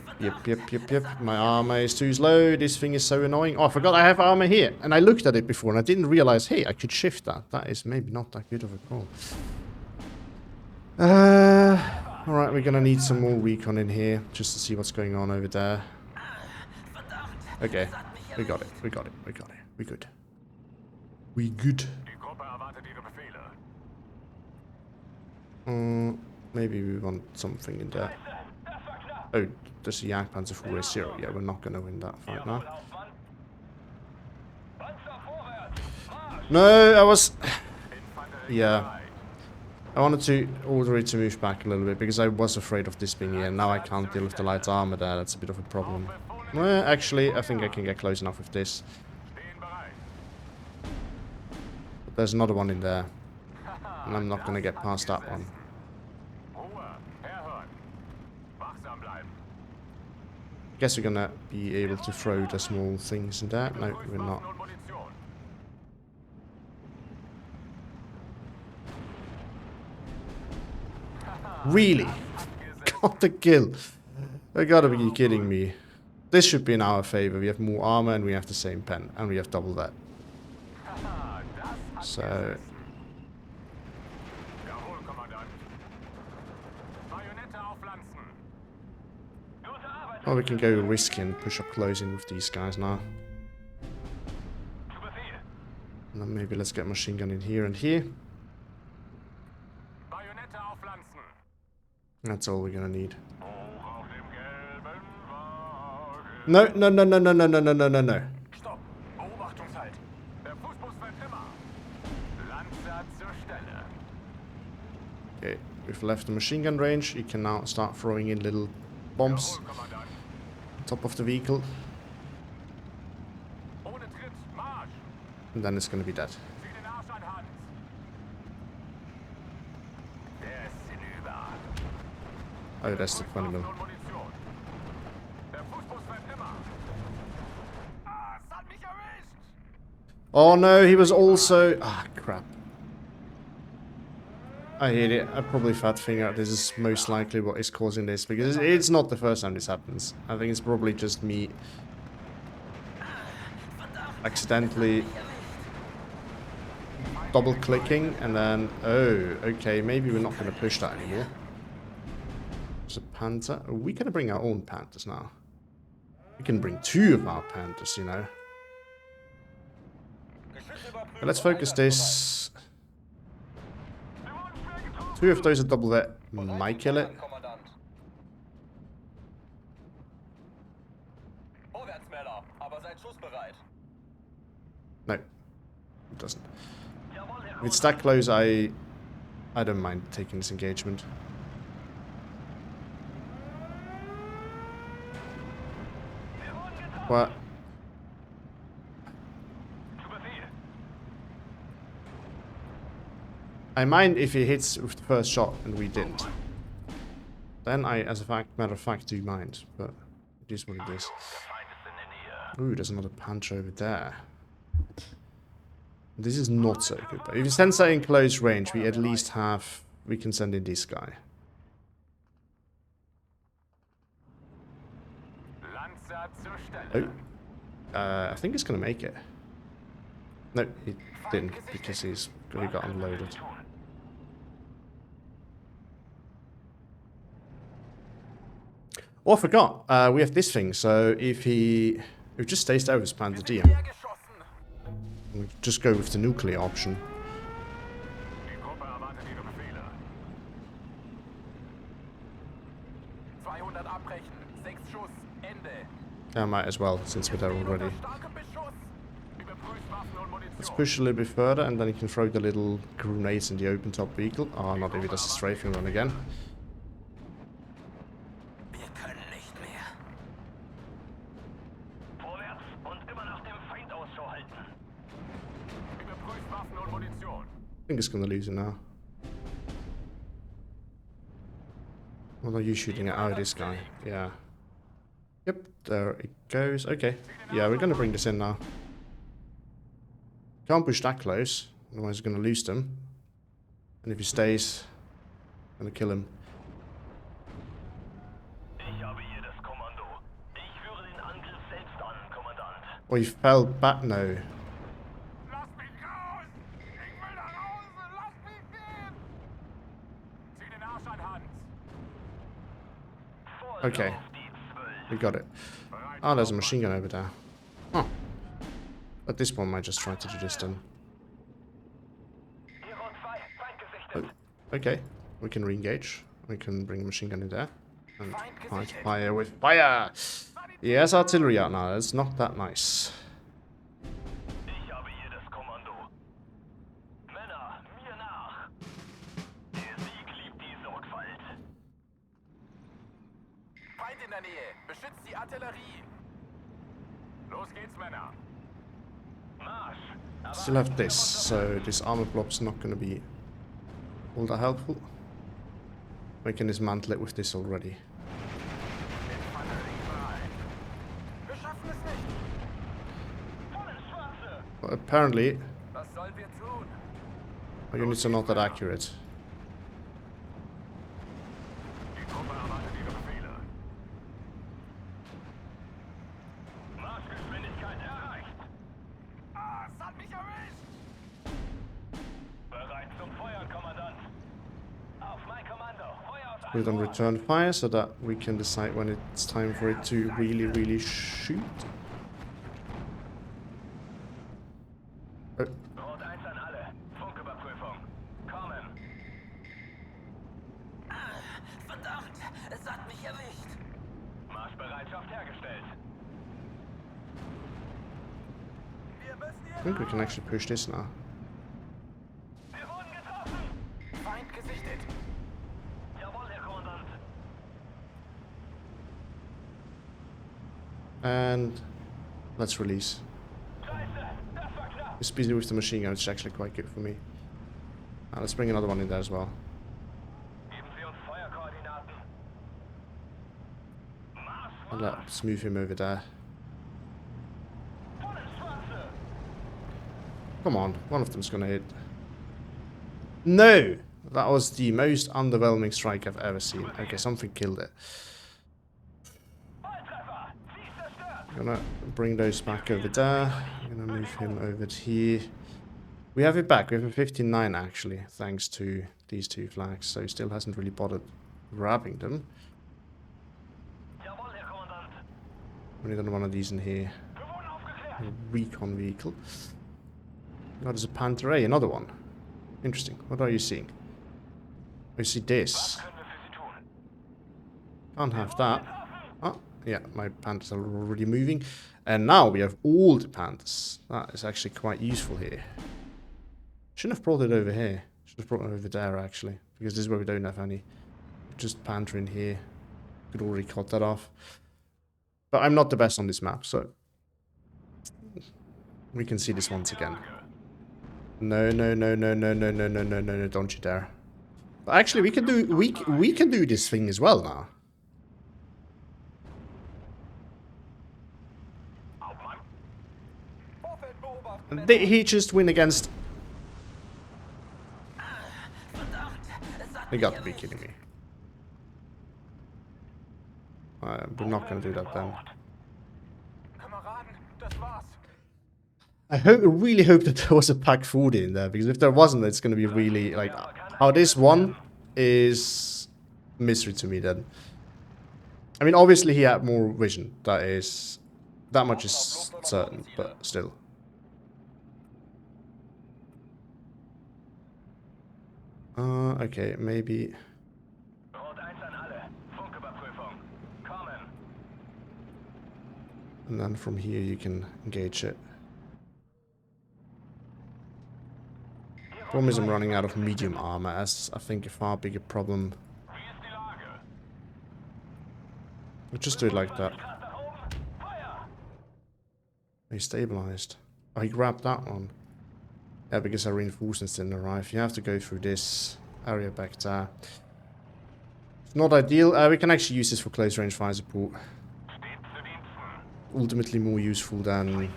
My armor is too slow. This thing is so annoying. Oh, I forgot I have armor here. And I looked at it before and I didn't realize, hey, I could shift that. That is maybe not that good of a call. Alright, we're gonna need some more recon in here just to see what's going on over there. Okay, we got it. We good. We good. Die Gruppe erwartet Ihre Befehle. Maybe we want something in there. Oh, there's a Jagdpanzer 4A0. Yeah, we're not gonna win that fight now. No, I was... Yeah. I wanted to order it to move back a little bit because I was afraid of this being here. Now I can't deal with the light armor there. That's a bit of a problem. Well, actually, I think I can get close enough with this. Stehen bereit. But there's another one in there. And I'm not gonna get past that one. Ruhe, herhören. Wachsam bleiben. Guess we're gonna be able to throw the small things in there. No, we're not. Und Munition. Really? Got the kill. I gotta be kidding me. This should be in our favor. We have more armor and we have the same pen. And we have double that. So... Jawohl, Kommandant. Bajonette aufpflanzen. Gute Arbeit. Oh, we can go risky and push up close in with these guys now. Zu Befehl. And then maybe let's get machine gun in here and here. Bajonette aufpflanzen. That's all we're gonna need. Hoch auf dem gelben Wagen. No. Stopp! Beobachtungshalt! Der Fußbus fährt immer! Lanzer zur Stelle! Okay, we've left the machine gun range. You can now start throwing in little bombs Jawohl, Kommandant! on top of the vehicle. Ohne Tritt, Marsch! And then it's gonna be dead. Zieh den Arsch an, Hans! Der ist hinüber! Oh, that's the 20 mil. Und Munition! Der Fußbus fährt immer! Ah, es hat mich erwischt! Oh no, he was also... Ah, crap. I hate it. I probably fat finger out. This is most likely what is causing this, because it's not the first time this happens. I think it's probably just me accidentally double clicking and then... Oh, okay, maybe we're not going to push that anymore. There's a Panther. Are we going to bring our own Panthers now? We can bring two of our Panthers, you know. But let's focus this. Two of those are double that might kill it. No, it doesn't. If it's that close, I don't mind taking this engagement. What? I mind if he hits with the first shot and we didn't. Then I, as a matter of fact, do mind. But it is what it is. Ooh, there's another punch over there. This is not so good, but if you send that in close range, we at least have... We can send in this guy. Lanzer zur Stelle. Oh. I think he's going to make it. No, he didn't, because he got unloaded. Oh, I forgot. We have this thing, so if he just stays there with his Panzer DM, we just go with the nuclear option. Die Gruppe erwartet ihre Befehle. 200 abbrechen. 6 Schuss. Ende. Yeah, I might as well, since we're there already. Starkem Beschuss. Überprüft Waffen und Munition. Let's push a little bit further, and then you can throw the little grenades in the open top vehicle. Oh, not if he does a strafing run again. Wir können nicht mehr. Vorwärts und immer nach dem Feind Ausschau halten. Überprüft Waffen und Munition. I think it's gonna lose it now. What are you shooting at? Oh, this guy. Yeah. Yep, there it goes. Okay. Yeah, we're gonna bring this in now. Can't push that close, otherwise we're gonna lose them. And if he stays, I'm gonna kill him. Ich habe hier das Kommando. Ich führe den Angriff selbst an, Kommandant. Oh, he fell back. No. Lass mich raus! Ich will nach Hause! Lass mich gehen! Zieh den Arsch an, Hans! Okay. We got it. Oh, there's a machine gun over there. Huh. But this one might just try to do this then. Oh, okay. We can re-engage. We can bring a machine gun in there. And fight fire with fire! Yes, artillery out now. It's not that nice. Ich habe hier das Kommando. Männer, mir nach. Der Sieg liebt die Sorgfalt. Feind in der Nähe! Beschützt die Artillerie! Los geht's, Männer! Marsch! Still have this, so this armor block's not gonna be all that helpful. We can dismantle it with this already. Infanterie bereit! Wir schaffen es nicht! Voll ins Schwarze! But apparently, Was sollen wir tun? our units are not that accurate. Die Gruppe erwartet ihre Befehle. Marschgeschwindigkeit erreicht. Ah, es hat mich erwischt! Bereit zum Feuern, Kommandant. Auf mein Kommando. Feuer auf Put it on Einrohr. return fire so that we can decide when it's time for it to really shoot. Oh, Rot 1 an alle. Funküberprüfung. Kommen. Verdammt, es hat mich erwischt. Marschbereitschaft hergestellt. Wir müssen I hier... think we can actually push this now. Wir wurden getroffen. Feind gesichtet! Jawohl, Herr Kommandant. And let's release. Scheiße, das war knapp. It's busy with the machine gun, which is actually quite good for me. Let's bring another one in there as well. Geben Sie uns Feuerkoordinaten. Marsch, And Marsch. let's move him over there. Voll ins Schwarze. Come on, one of them's gonna hit. No! That was the most underwhelming strike I've ever seen. Okay, something killed it. Volltreffer. Sie ist zerstört. I'm gonna bring those back over there. I'm gonna move him over to here. We have it back. We have a 59 actually, thanks to these two flags. So he still hasn't really bothered grabbing them. Jawohl, Herr Kommandant. We need another one of these in here. Wir wurden aufgeklärt. A recon vehicle. Oh, there's a Panther A, another one. Interesting. What are you seeing? I see this. Können wir für Sie tun? Can't have that. Oh, yeah, my Panthers are already moving. And now we have all the Panthers. That is actually quite useful here. Shouldn't have brought it over here. Should have brought it over there, actually. Because this is where we don't have any. Just Panther in here. Could already cut that off. But I'm not the best on this map, so... We can see this once again. No, don't you dare. But actually, we can do this thing as well now. Hauptmann! Vorfeld And did he just win against... You got to be kidding me. We're not gonna do that then. Kameraden, das war's. I really hope that there was a pack 40 in there, because if there wasn't, it's gonna be really, like, how this one is mystery to me then. I mean, obviously he had more vision, that much is certain, but still. Okay, maybe... Rot 1 an alle. Funküberprüfung. Kommen. And then from here you can engage it. Problem is I'm running out of medium armor, as I think a far bigger problem. Wie ist die Lage? We'll just do it like that. Grad nach oben. Feuer! He stabilized. Oh, he grabbed that one. Yeah, because our reinforcements didn't arrive. You have to go through this area back there. It's not ideal. We can actually use this for close range fire support. Steht zu Diensten. Ultimately more useful than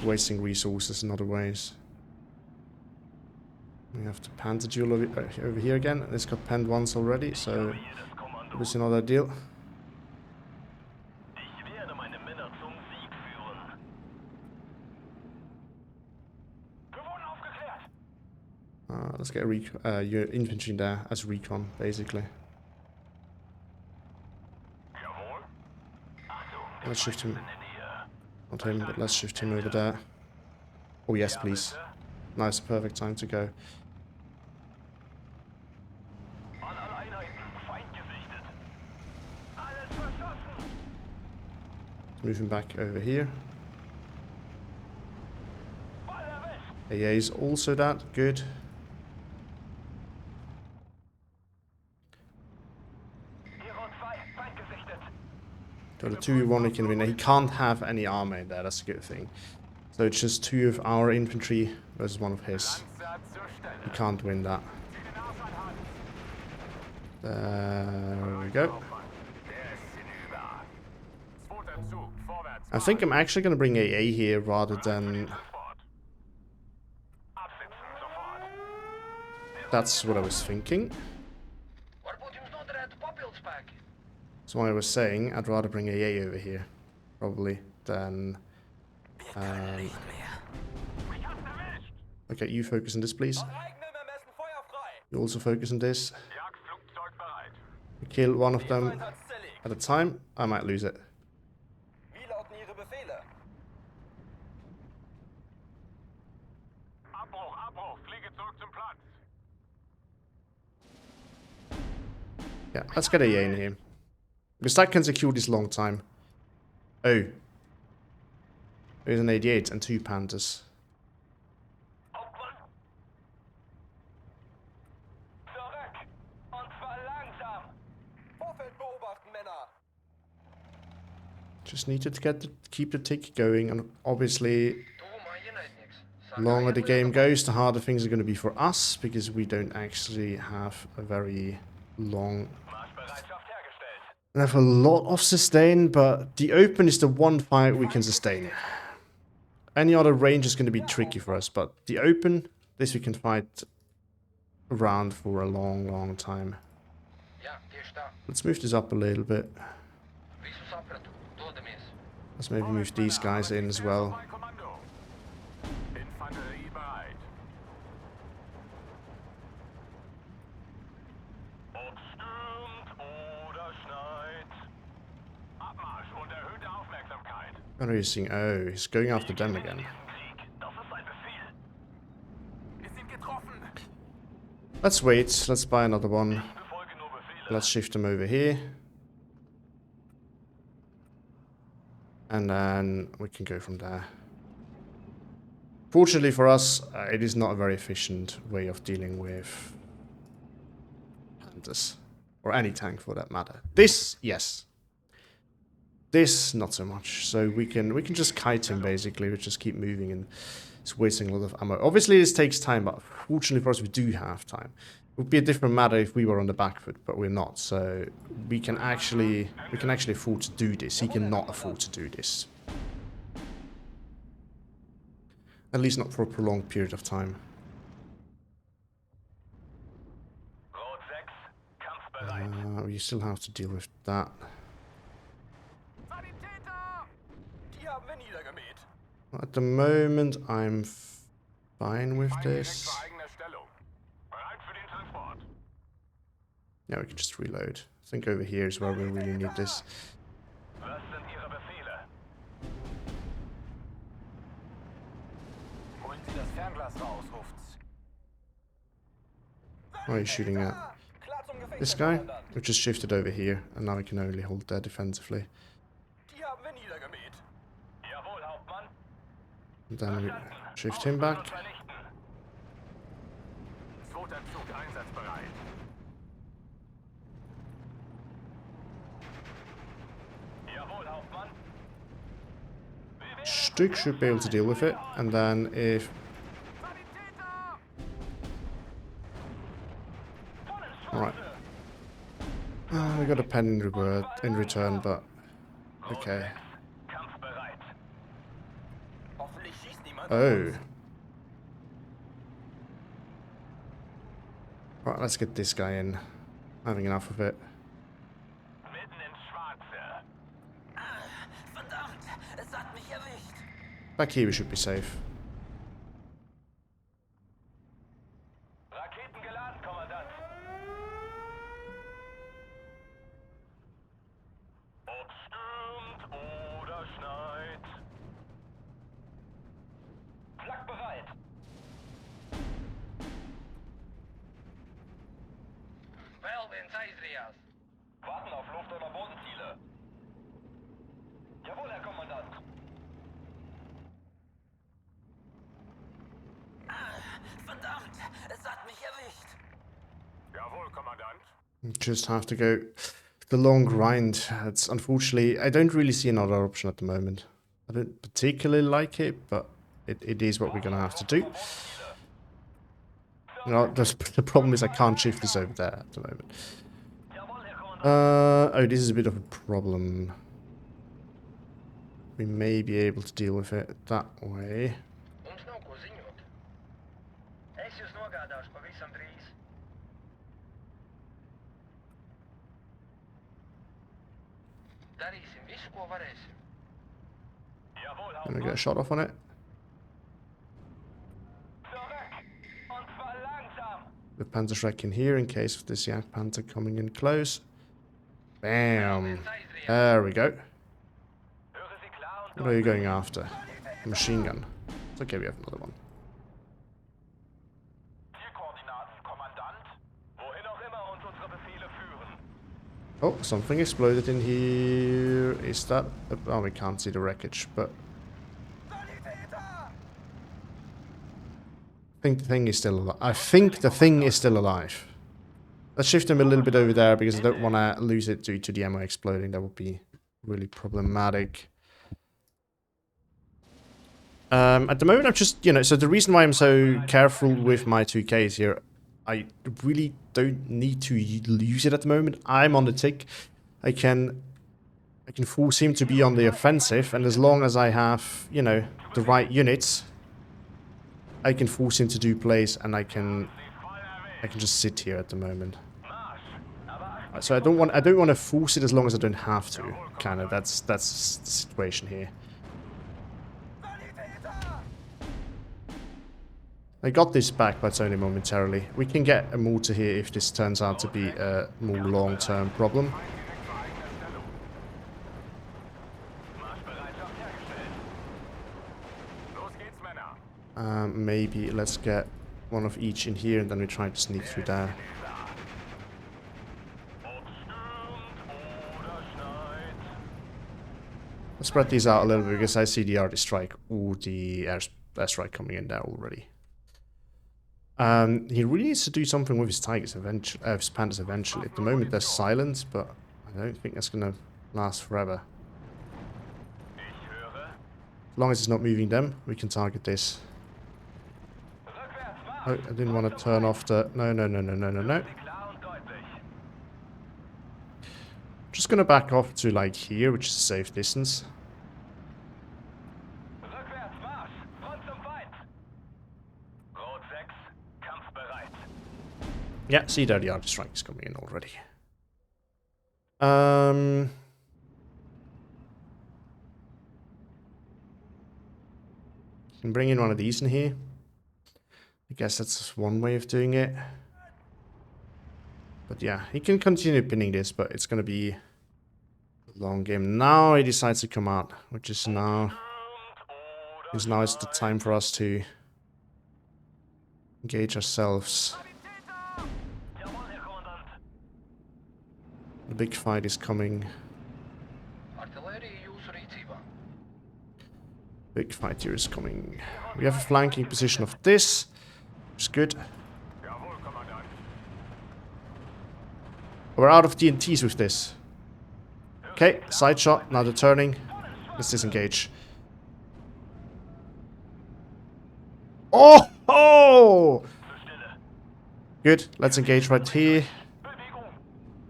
wasting resources in other ways. We have to Panzer duel over here again. This got penned once already, so obviously not ideal. Ich werde meine Männer zum Sieg führen. Wir wurden aufgeklärt. Let's get your infantry there as recon, basically. Jawohl. Achtung. Let's shift him. In der Nähe. Not him, but let's shift him over there. Oh yes, please. Nice, perfect time to go. An alle Einheiten. Feind gesichtet. Alles verschossen. Move him back over here. Ball erwischt. AA is also that. Good. Hero 2. Feind gesichtet. So the 2v1 he can win. He can't have any armor in there, that's a good thing. So it's just 2 of our infantry versus 1 of his. Panzer zur Stelle. He can't win that. Zieh den Arsch an Hand. There we go. Der ist hinüber. Zweiter Zug, vorwärts. I think I'm actually going to bring AA here rather than... Transport. Absitzen, sofort. That's what I was thinking. That's why I was saying I'd rather bring AA over here. Probably than... okay, you focus on this, please. You also focus on this. Jagdflugzeug bereit. We kill one of them at a time. I might lose it. Wie lauten Ihre Befehle? Abbruch, Abbruch. Fliege zurück zum Platz. Yeah, let's get AA in here. Because that can secure this long time. Oh. There's an 88 and 2 Panthers. Hauptmann. Zurück. Und zwar langsam. Vorfeld beobachten, Männer. Just needed to keep the tick going, and obviously, the longer the game goes, the harder things are going to be for us, because we don't actually have a very long... Marschbereitschaft hergestellt. We have a lot of sustain, but the open is the one fight we can sustain. Any other range is going to be tricky for us, but the open, this we can fight around for a long, long time. Let's move this up a little bit. Let's maybe move these guys in as well. Zwei Kommando. Infanterie bereit. Ob stürmt oder schneit. Abmarsch und erhöhte Aufmerksamkeit. What are you seeing? Oh, he's going after them again. Krieg. Das ist ein Befehl. Wir sind getroffen. Let's wait. Let's buy another one. Befolge nur Befehle. Let's shift them over here. And then we can go from there. Fortunately for us, it is not a very efficient way of dealing with Panthers. Or any tank for that matter. This, yes. This, not so much. So we can just kite him basically. We just keep moving and it's wasting a lot of ammo. Obviously this takes time, but fortunately for us we do have time. It would be a different matter if we were on the back foot, but we're not. So we can actually afford to do this. He cannot afford to do this. At least not for a prolonged period of time. Rot 6, kampfbereit. We still have to deal with that. Sanitäter! Die haben wir niedergemäht. At the moment, I'm fine with Feind direkt this. zur eigenen Stellung. Bereit für den Transport. Yeah, we can just reload. I think over here is where we really need this. Was sind Ihre Befehle? Holen Sie das Fernglas raus, ruft's. Why are you shooting at Klar zum Gefecht, this Herr guy? Kommandant. We've just shifted over here, and now we can only hold there defensively. Die haben wir niedergemäht. Jawohl, Hauptmann. And then we shift him back. Vernichten. Zweiter Zug einsatzbereit. Jawohl, Hauptmann. Stuck should be able to deal with it, and then if... Sanitäter! Alright. We got a pen in return, but... Okay. Kampfbereit. Hoffentlich schießt niemand. Oh. Right, let's get this guy in. Having enough of it. Mitten ins Schwarze. Verdammt, es hat mich erwischt. Back here we should be safe. Raketen geladen, Kommandant. Ob stürmt oder schneit. Flak bereit. Warten auf Luft- oder Bodenziele. Jawohl, Herr Kommandant. Verdammt, es hat mich erwischt. Jawohl, Kommandant. Just have to go the long grind. It's unfortunately, I don't really see another option at the moment. I don't particularly like it, but it is what we're gonna have to do. You know, the problem is I can't shift this over there at the moment. Jawohl, Herr Kommandant. Oh, this is a bit of a problem. We may be able to deal with it that way. Jawohl, Gonna get a Hauptmann. shot off on it. Zurück. Und zwar langsam. The Panzerschreck in here in case of this Yak Panther coming in close. Bam. There we go. Höre Sie klar und What are you going after? A machine gun. It's okay, we have another one. Zielkoordinaten, Kommandant. Wohin auch immer uns unsere Befehle führen. Oh, something exploded in here. Is that... Oh, we can't see the wreckage, but... I think the thing is still alive. I think the thing is still alive. Let's shift him a little bit over there because I don't want to lose it due to the ammo exploding. That would be really problematic. At the moment, I'm just, you know, so the reason why I'm so careful with my 2Ks here, I really don't need to use it at the moment. I'm on the tick. I can force him to be on the offensive, and as long as I have, you know, the right units, I can force him to do plays, and I can just sit here at the moment. So I don't want to force it as long as I don't have to. Kind of, that's the situation here. I got this back, but it's only momentarily. We can get a mortar here if this turns out to be a more long-term problem. Marschbereitschaft hergestellt. Los geht's, Männer. Maybe let's get one of each in here, and then we try to sneak through there. Ob stürmt oder schneit. Let's spread these out a little bit because I see the artist strike or the airstrike coming in there already. He really needs to do something with his tigers eventually, his panthers eventually. At the moment they're silent, but I don't think that's gonna last forever. Ich höre. As long as it's not moving them, we can target this. Rückwärts, Marsch. Oh, I didn't want to turn off the... No. Sie klar und deutlich. Just gonna back off to like here, which is a safe distance. Rückwärts, Marsch. Front zum Feind. Yeah, see there, the artist strike is coming in already. Can bring in one of these in here. I guess that's one way of doing it. But yeah, he can continue pinning this, but it's gonna be a long game. Now he decides to come out, which is now... Because now it's the time for us to engage ourselves. Jawohl, Herr Kommandant. The big fight is coming. Artillery use receiver. Big fight here is coming. We have a flanking position of this, which is good. Jawohl, Kommandant. We're out of TNTs with this. Okay, side shot, now they're turning. Let's disengage. Oh! Oh! Good, let's engage right here.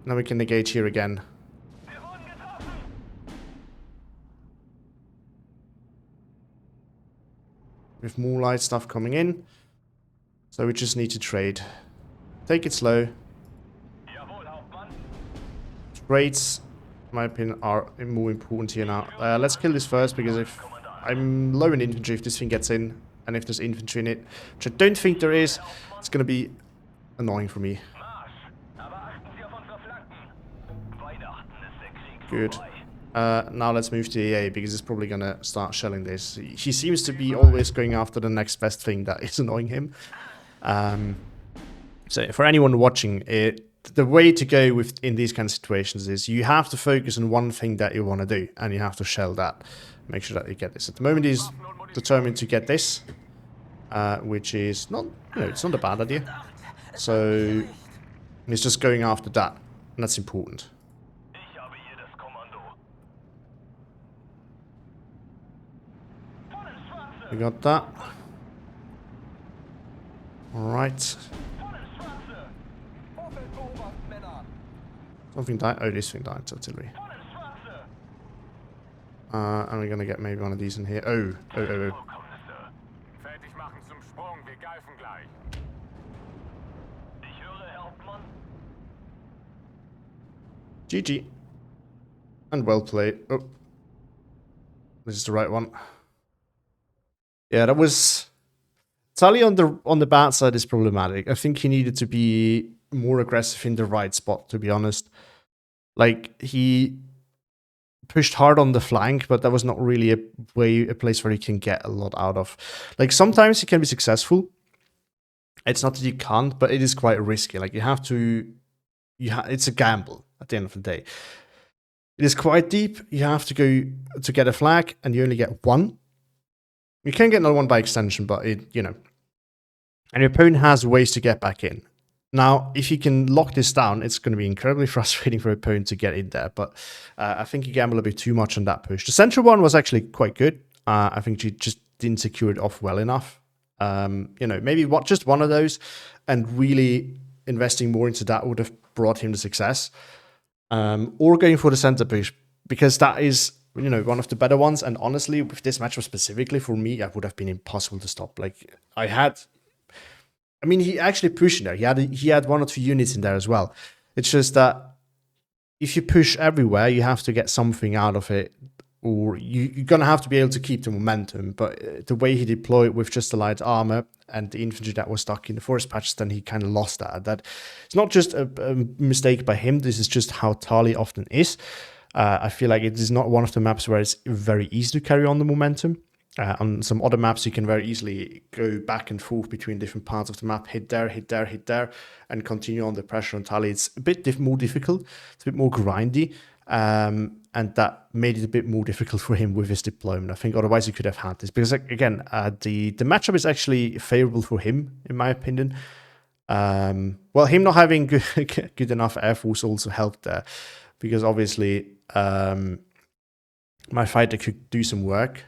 Now we can engage here again. With more light stuff coming in. So we just need to trade. Take it slow. Jawohl, Hauptmann. Trades, in my opinion, are more important here now. Let's kill this first, because if I'm low in infantry, if this thing gets in, and if there's infantry in it, which I don't think there is, it's gonna be annoying for me. Marsch. Aber achten Sie auf unsere Flanken. Weihnachten ist der Krieg Good. vorbei. Now let's move to EA, because it's probably gonna start shelling this. He seems to be always going after the next best thing that is annoying him. So for anyone watching, the way to go in these kind of situations is you have to focus on one thing that you want to do, and you have to shell that. Make sure that you get this. At the moment, he's determined to get this, which is not, it's not a bad idea. So he's just going after that, and that's important. Ich habe hier das Kommando. Vollen Schwarze. We got that. Alright. Vollen Schwarze. Vorfeld beobachten, Männer. Something died. Oh, this thing died. It's artillery. Vollen Schwarze. And we're gonna get maybe one of these in here. Oh. Kommende, Sir. Fertig machen zum Sprung, wir greifen gleich. Ich höre, Herr Hauptmann. GG. And well played. Oh. This is the right one. Yeah, that was... Tully on the bad side is problematic. I think he needed to be more aggressive in the right spot, to be honest. Like, he pushed hard on the flank, but that was not really a place where he can get a lot out of. Like, sometimes he can be successful. It's not that you can't, but it is quite risky. Like, you have to... it's a gamble at the end of the day. It is quite deep. You have to go to get a flag, and you only get one. You can get another one by extension, but and your opponent has ways to get back in. Now, if you can lock this down, it's going to be incredibly frustrating for your opponent to get in there, but I think you gamble a bit too much on that push. The central one was actually quite good. I think you just didn't secure it off well enough. Maybe just one of those, and really investing more into that would have brought him the success. Or going for the center push, because that is... one of the better ones, and honestly, with this matchup specifically, for me, it would have been impossible to stop. Like, he actually pushed in there. He had one or two units in there as well. It's just that if you push everywhere, you have to get something out of it, or you're gonna have to be able to keep the momentum. But the way he deployed with just the light armor and the infantry that was stuck in the forest patches, then he kind of lost that. That it's not just a mistake by him. This is just how Tali often is. I feel like it is not one of the maps where it's very easy to carry on the momentum. On some other maps, you can very easily go back and forth between different parts of the map, hit there, hit there, hit there, and continue on the pressure on Tali. It's a bit more difficult, it's a bit more grindy, and that made it a bit more difficult for him with his deployment. I think otherwise he could have had this, because again, the matchup is actually favorable for him, in my opinion. Him not having good enough air force also helped there, because obviously my fighter could do some work.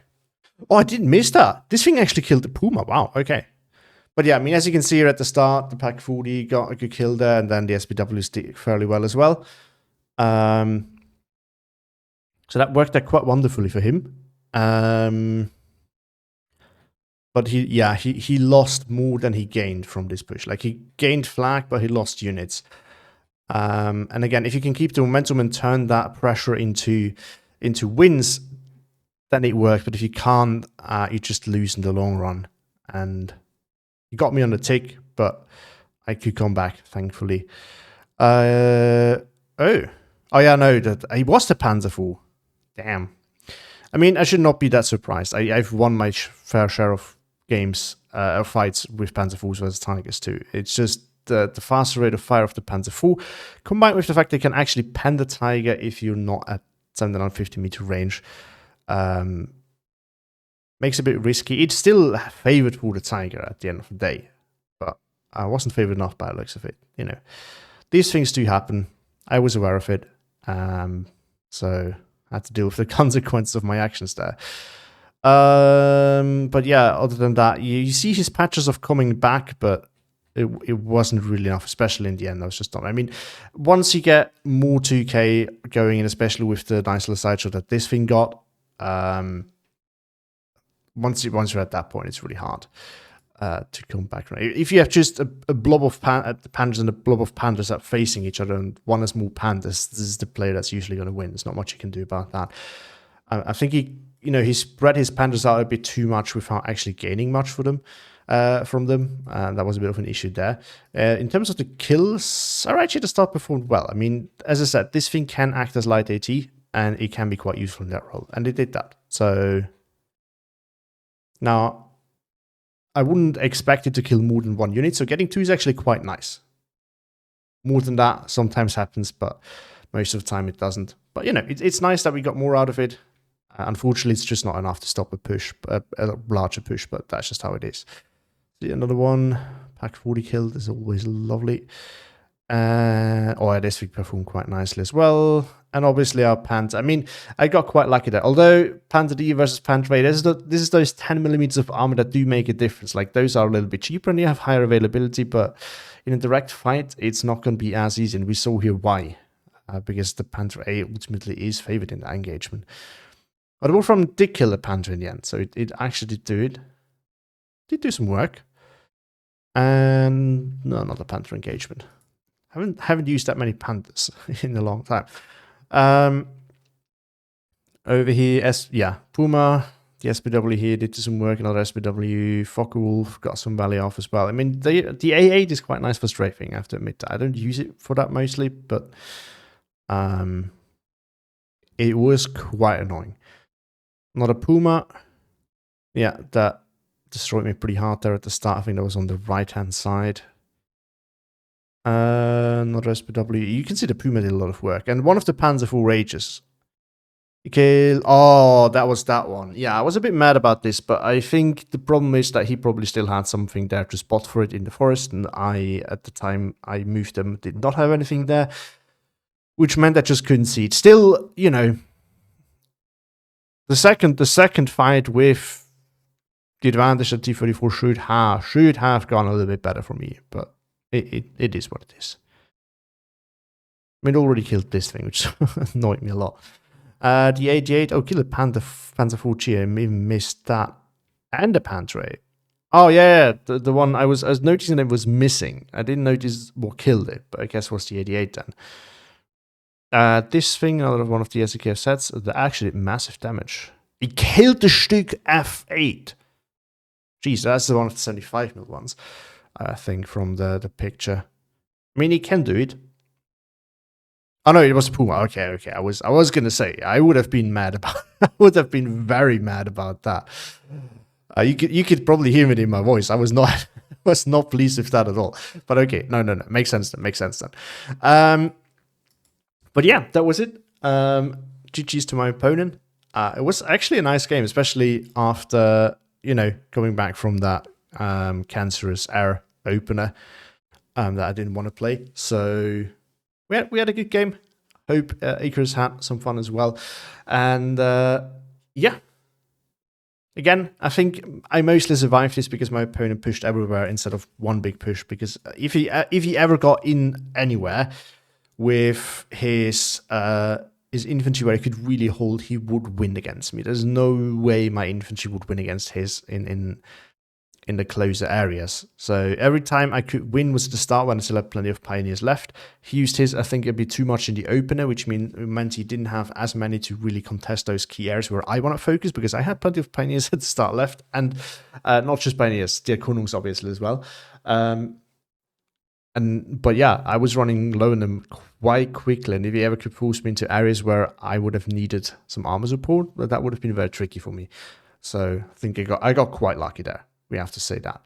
Oh, I didn't miss that. This thing actually killed the Puma. Wow, okay. But yeah, as you can see here at the start, the Pack 40 got a good kill there, and then the SPWs did fairly well as well. So that worked out quite wonderfully for him. But he lost more than he gained from this push. Like, he gained flag, but he lost units. And again, if you can keep the momentum and turn that pressure into wins, then it works. But if you can't, you just lose in the long run. And he got me on the tick, but I could come back, thankfully. Oh yeah, no, that he was the Panzerfool. Damn. I mean, I should not be that surprised. I've won my fair share of games, fights with Panzerfools versus Tigers too. It's just the faster rate of fire of the Panzerfool, combined with the fact they can actually pen the Tiger if you're not at 750 meter range, makes it a bit risky. It's still favored for the Tiger at the end of the day, but I wasn't favored enough by the looks of it. You know, these things do happen. I was aware of it, so I had to deal with the consequences of my actions there. But yeah, other than that, you see his patches of coming back, but it wasn't really enough, especially in the end. I was just done. I mean, once you get more 2K going, and especially with the nice little sideshot that this thing got, once you're at that point, it's really hard to come back. If you have just a blob of pandas and a blob of pandas that facing each other, and one has more pandas, this is the player that's usually going to win. There's not much you can do about that. I think he spread his pandas out a bit too much without actually gaining much from them. That was a bit of an issue there. In terms of the kills, actually the start performed well. I mean, as I said, this thing can act as light AT, and it can be quite useful in that role, and it did that. So now, I wouldn't expect it to kill more than one unit, so getting 2 is actually quite nice. More than that sometimes happens, but most of the time it doesn't. But, you know, it's nice that we got more out of it. Unfortunately, it's just not enough to stop a push, a larger push, but that's just how it is. See, another one. Pack 40 killed is always lovely. This week performed quite nicely as well. And obviously our Panzer. I mean, I got quite lucky there. Although Panzer D versus Panzer A, this is those 10mm of armor that do make a difference. Like, those are a little bit cheaper and you have higher availability, but in a direct fight, it's not going to be as easy. And we saw here why. Because the Panzer A ultimately is favored in that engagement. But the Wolfram did kill the Panther in the end, so it actually did do it. Did do some work. And no, not a Panther engagement. Haven't used that many Panthers in a long time. Over here, Puma, the SPW here did some work. Another SPW, Focke-Wulf got some value off as well. I mean, the A8 is quite nice for strafing, I have to admit. I don't use it for that mostly, but it was quite annoying. Another Puma. Yeah, that destroyed me pretty hard there at the start. I think that was on the right-hand side. Another SPW. You can see the Puma did a lot of work. And one of the Panzerfool Rages. That was that one. Yeah, I was a bit mad about this, but I think the problem is that he probably still had something there to spot for it in the forest. And at the time I moved them, did not have anything there. Which meant I just couldn't see it. Still, you know, the second fight with the advantage that T-34 should have gone a little bit better for me, but it is what it is. I mean, it already killed this thing, which annoyed me a lot. The 88, killed the Panzer IV, I even missed that. And the Panther 8. Oh yeah, the one I was noticing it was missing. I didn't notice what killed it, but I guess it was the 88 then. This thing, another one of the SKF sets, that actually did massive damage. It killed the Stück F8. Jeez, that's the one of the 75mm ones, I think, from the picture. I mean, he can do it. Oh no, it was Puma. Okay. I was gonna say I would have been mad about. I would have been very mad about that. You could probably hear it in my voice. I was not pleased with that at all. But okay, no, makes sense then. But yeah, that was it. GG's to my opponent. It was actually a nice game, especially after, you know, coming back from that cancerous air opener that I didn't want to play. So we had a good game. Hope Icarus had some fun as well. And yeah. Again, I think I mostly survived this because my opponent pushed everywhere instead of one big push. Because if he ever got in anywhere with his infantry where he could really hold, he would win against me. There's no way my infantry would win against his in in the closer areas. So every time I could win was at the start when I still had plenty of pioneers left. He used his, I think, a bit too much in the opener, which meant he didn't have as many to really contest those key areas where I want to focus, because I had plenty of pioneers at the start left, and not just pioneers, the Erkundungs obviously as well. But yeah, I was running low on them quite quickly, and if he ever could force me into areas where I would have needed some armor support, that would have been very tricky for me. So I think I got quite lucky there. We have to say that.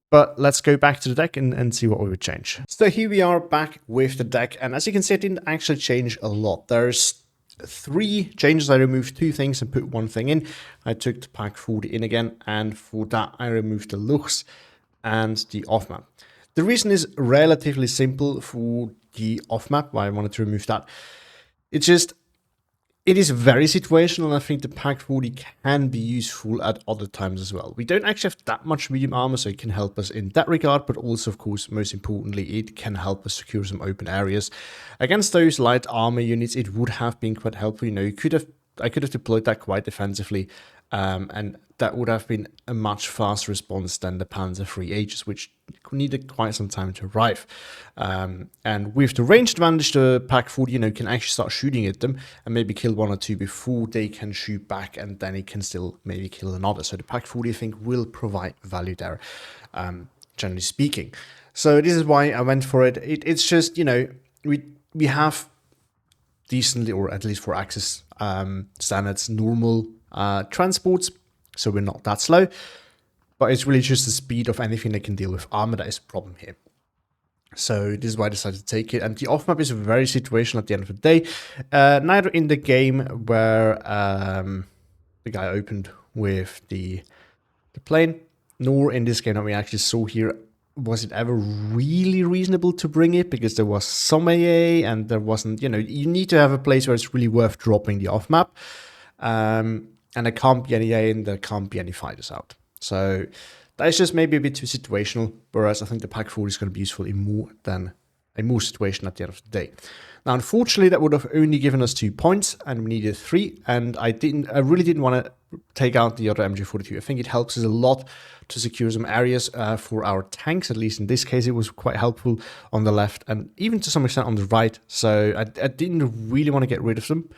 But let's go back to the deck and see what we would change. So here we are back with the deck. And as you can see, it didn't actually change a lot. There's 3 changes. I removed 2 things and put 1 thing in. I took the pack 40 in again. And for that, I removed the Luchs and the off-map. The reason is relatively simple for the off-map, why I wanted to remove that. It is very situational, and I think the Pack 40 can be useful at other times as well. We don't actually have that much medium armor, so it can help us in that regard, but also, of course, most importantly, it can help us secure some open areas. Against those light armor units, it would have been quite helpful. You know, I could have deployed that quite defensively, and that would have been a much faster response than the Panzer III H's, which needed quite some time to arrive. And with the range advantage, the Pack 40, can actually start shooting at them and maybe kill 1 or 2 before they can shoot back, and then it can still maybe kill another. So the Pack 40, I think, will provide value there, generally speaking. So this is why I went for it. It's just, we have decently, or at least for Axis standards, normal transports, so we're not that slow, but it's really just the speed of anything that can deal with armor that is a problem here. So this is why I decided to take it, and the off-map is very situational at the end of the day. Neither in the game where the guy opened with the plane, nor in this game that we actually saw here, was it ever really reasonable to bring it, because there was some AA and there wasn't, you need to have a place where it's really worth dropping the off-map. And there can't be any AA and there can't be any fighters out. So that's just maybe a bit too situational, whereas I think the Pack 40 is going to be useful in more than a more situation at the end of the day. Now, unfortunately, that would have only given us 2 points, and we needed 3, and I really didn't want to take out the other MG42. I think it helps us a lot to secure some areas for our tanks. At least in this case, it was quite helpful on the left, and even to some extent on the right. So I didn't really want to get rid of them.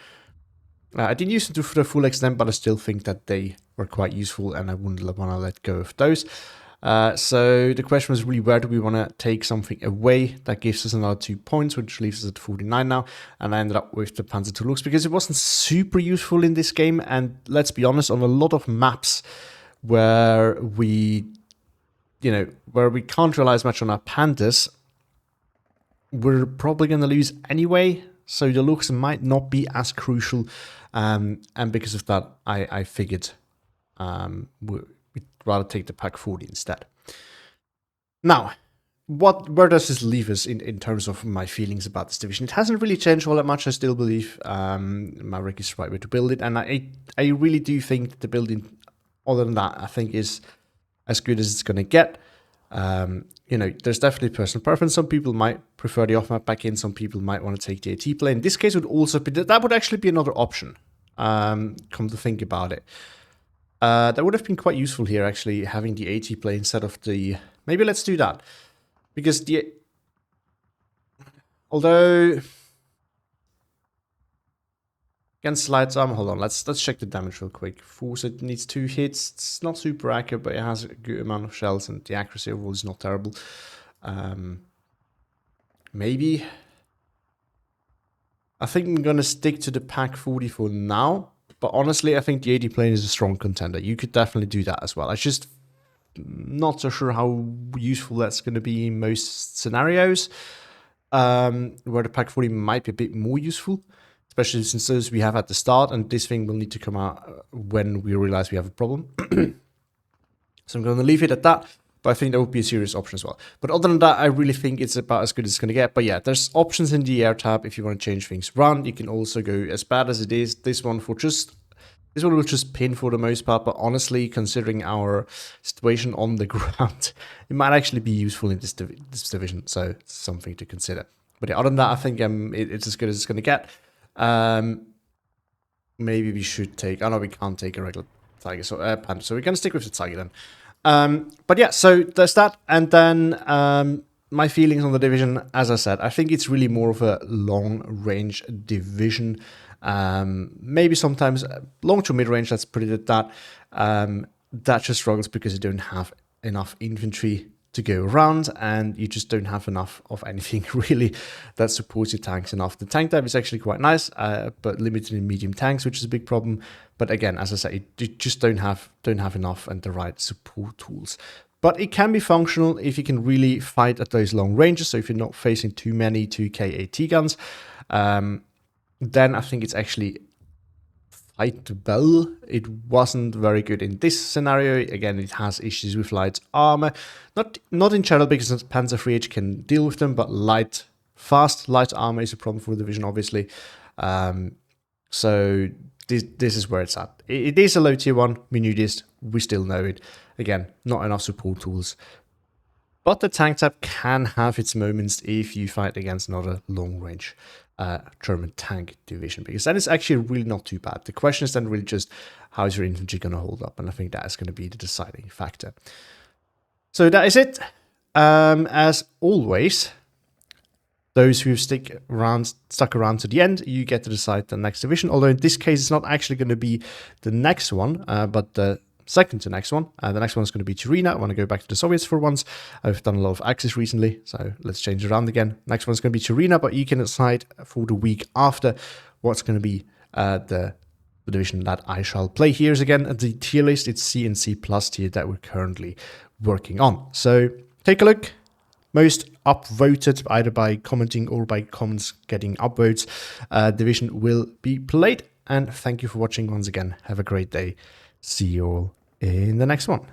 I didn't use them to the full extent, but I still think that they were quite useful, and I wouldn't want to let go of those. So the question was really, where do we want to take something away that gives us another 2 points, which leaves us at 49 now. And I ended up with the Panzer II Luchs because it wasn't super useful in this game. And let's be honest, on a lot of maps where we can't rely as much on our Panthers, we're probably going to lose anyway. So the Luchs might not be as crucial. And because of that, I figured we'd rather take the Pack 40 instead. Now, where does this leave us in terms of my feelings about this division? It hasn't really changed all that much. I still believe Maverick is the right way to build it. And I really do think that the building, other than that, I think is as good as it's going to get. There's definitely personal preference. Some people might prefer the off-map back in. Some people might want to take the AT plane. In this case, would also be that would actually be another option. Come to think about it, that would have been quite useful here. Actually, having the AT plane instead of the. Maybe let's do that, because although against light armor, hold on, let's check the damage real quick. Force, it needs 2 hits. It's not super accurate, but it has a good amount of shells, and the accuracy overall is not terrible. Maybe. I think I'm going to stick to the Pack 40 for now, but honestly, I think the AD plane is a strong contender. You could definitely do that as well. I'm just not so sure how useful that's going to be in most scenarios, where the Pack 40 might be a bit more useful. Especially since those we have at the start, and this thing will need to come out when we realize we have a problem. So I'm going to leave it at that, but I think that would be a serious option as well. But other than that, I really think it's about as good as it's going to get. But yeah, there's options in the air tab if you want to change things around. You can also go as bad as it is. This one will just pin for the most part, but honestly, considering our situation on the ground, it might actually be useful in this division, so it's something to consider. But yeah, other than that, I think it's as good as it's going to get. Maybe we should take. Oh no, we can't take a regular Tiger. So Panther. So we're gonna stick with the Tiger then. But yeah, so there's that. And then my feelings on the division, as I said, I think it's really more of a long-range division. Maybe sometimes long to mid-range, let's put it at that. That just struggles because you don't have enough infantry to go around, and you just don't have enough of anything really that supports your tanks enough. The tank type is actually quite nice, but limited in medium tanks, which is a big problem. But again, as I said, you just don't have enough and the right support tools. But it can be functional if you can really fight at those long ranges. So if you're not facing too many 2K AT guns, then I think it's actually fightable. It wasn't very good in this scenario. Again, it has issues with light armor. Not in general, because Panzer 3H can deal with them, but fast light armor is a problem for the division, obviously. So this is where it's at. It is a low tier 1. We knew this. We still know it. Again, not enough support tools. But the tank type can have its moments if you fight against another long-range German tank division, because then it's actually really not too bad. The question is then really just how is your infantry going to hold up, and I think that is going to be the deciding factor. So that is it. As always, those who stuck around to the end, you get to decide the next division. Although in this case, it's not actually going to be the next one, but the second to next one. The next one is going to be Turina. I want to go back to the Soviets for once. I've done a lot of Axis recently, so let's change it around again. Next one is going to be Turina, but you can decide for the week after what's going to be the division that I shall play. Here's again the tier list. It's C and C plus tier that we're currently working on. So take a look. Most upvoted either by commenting or by comments getting upvotes. Division will be played. And thank you for watching once again. Have a great day. See you all in the next one.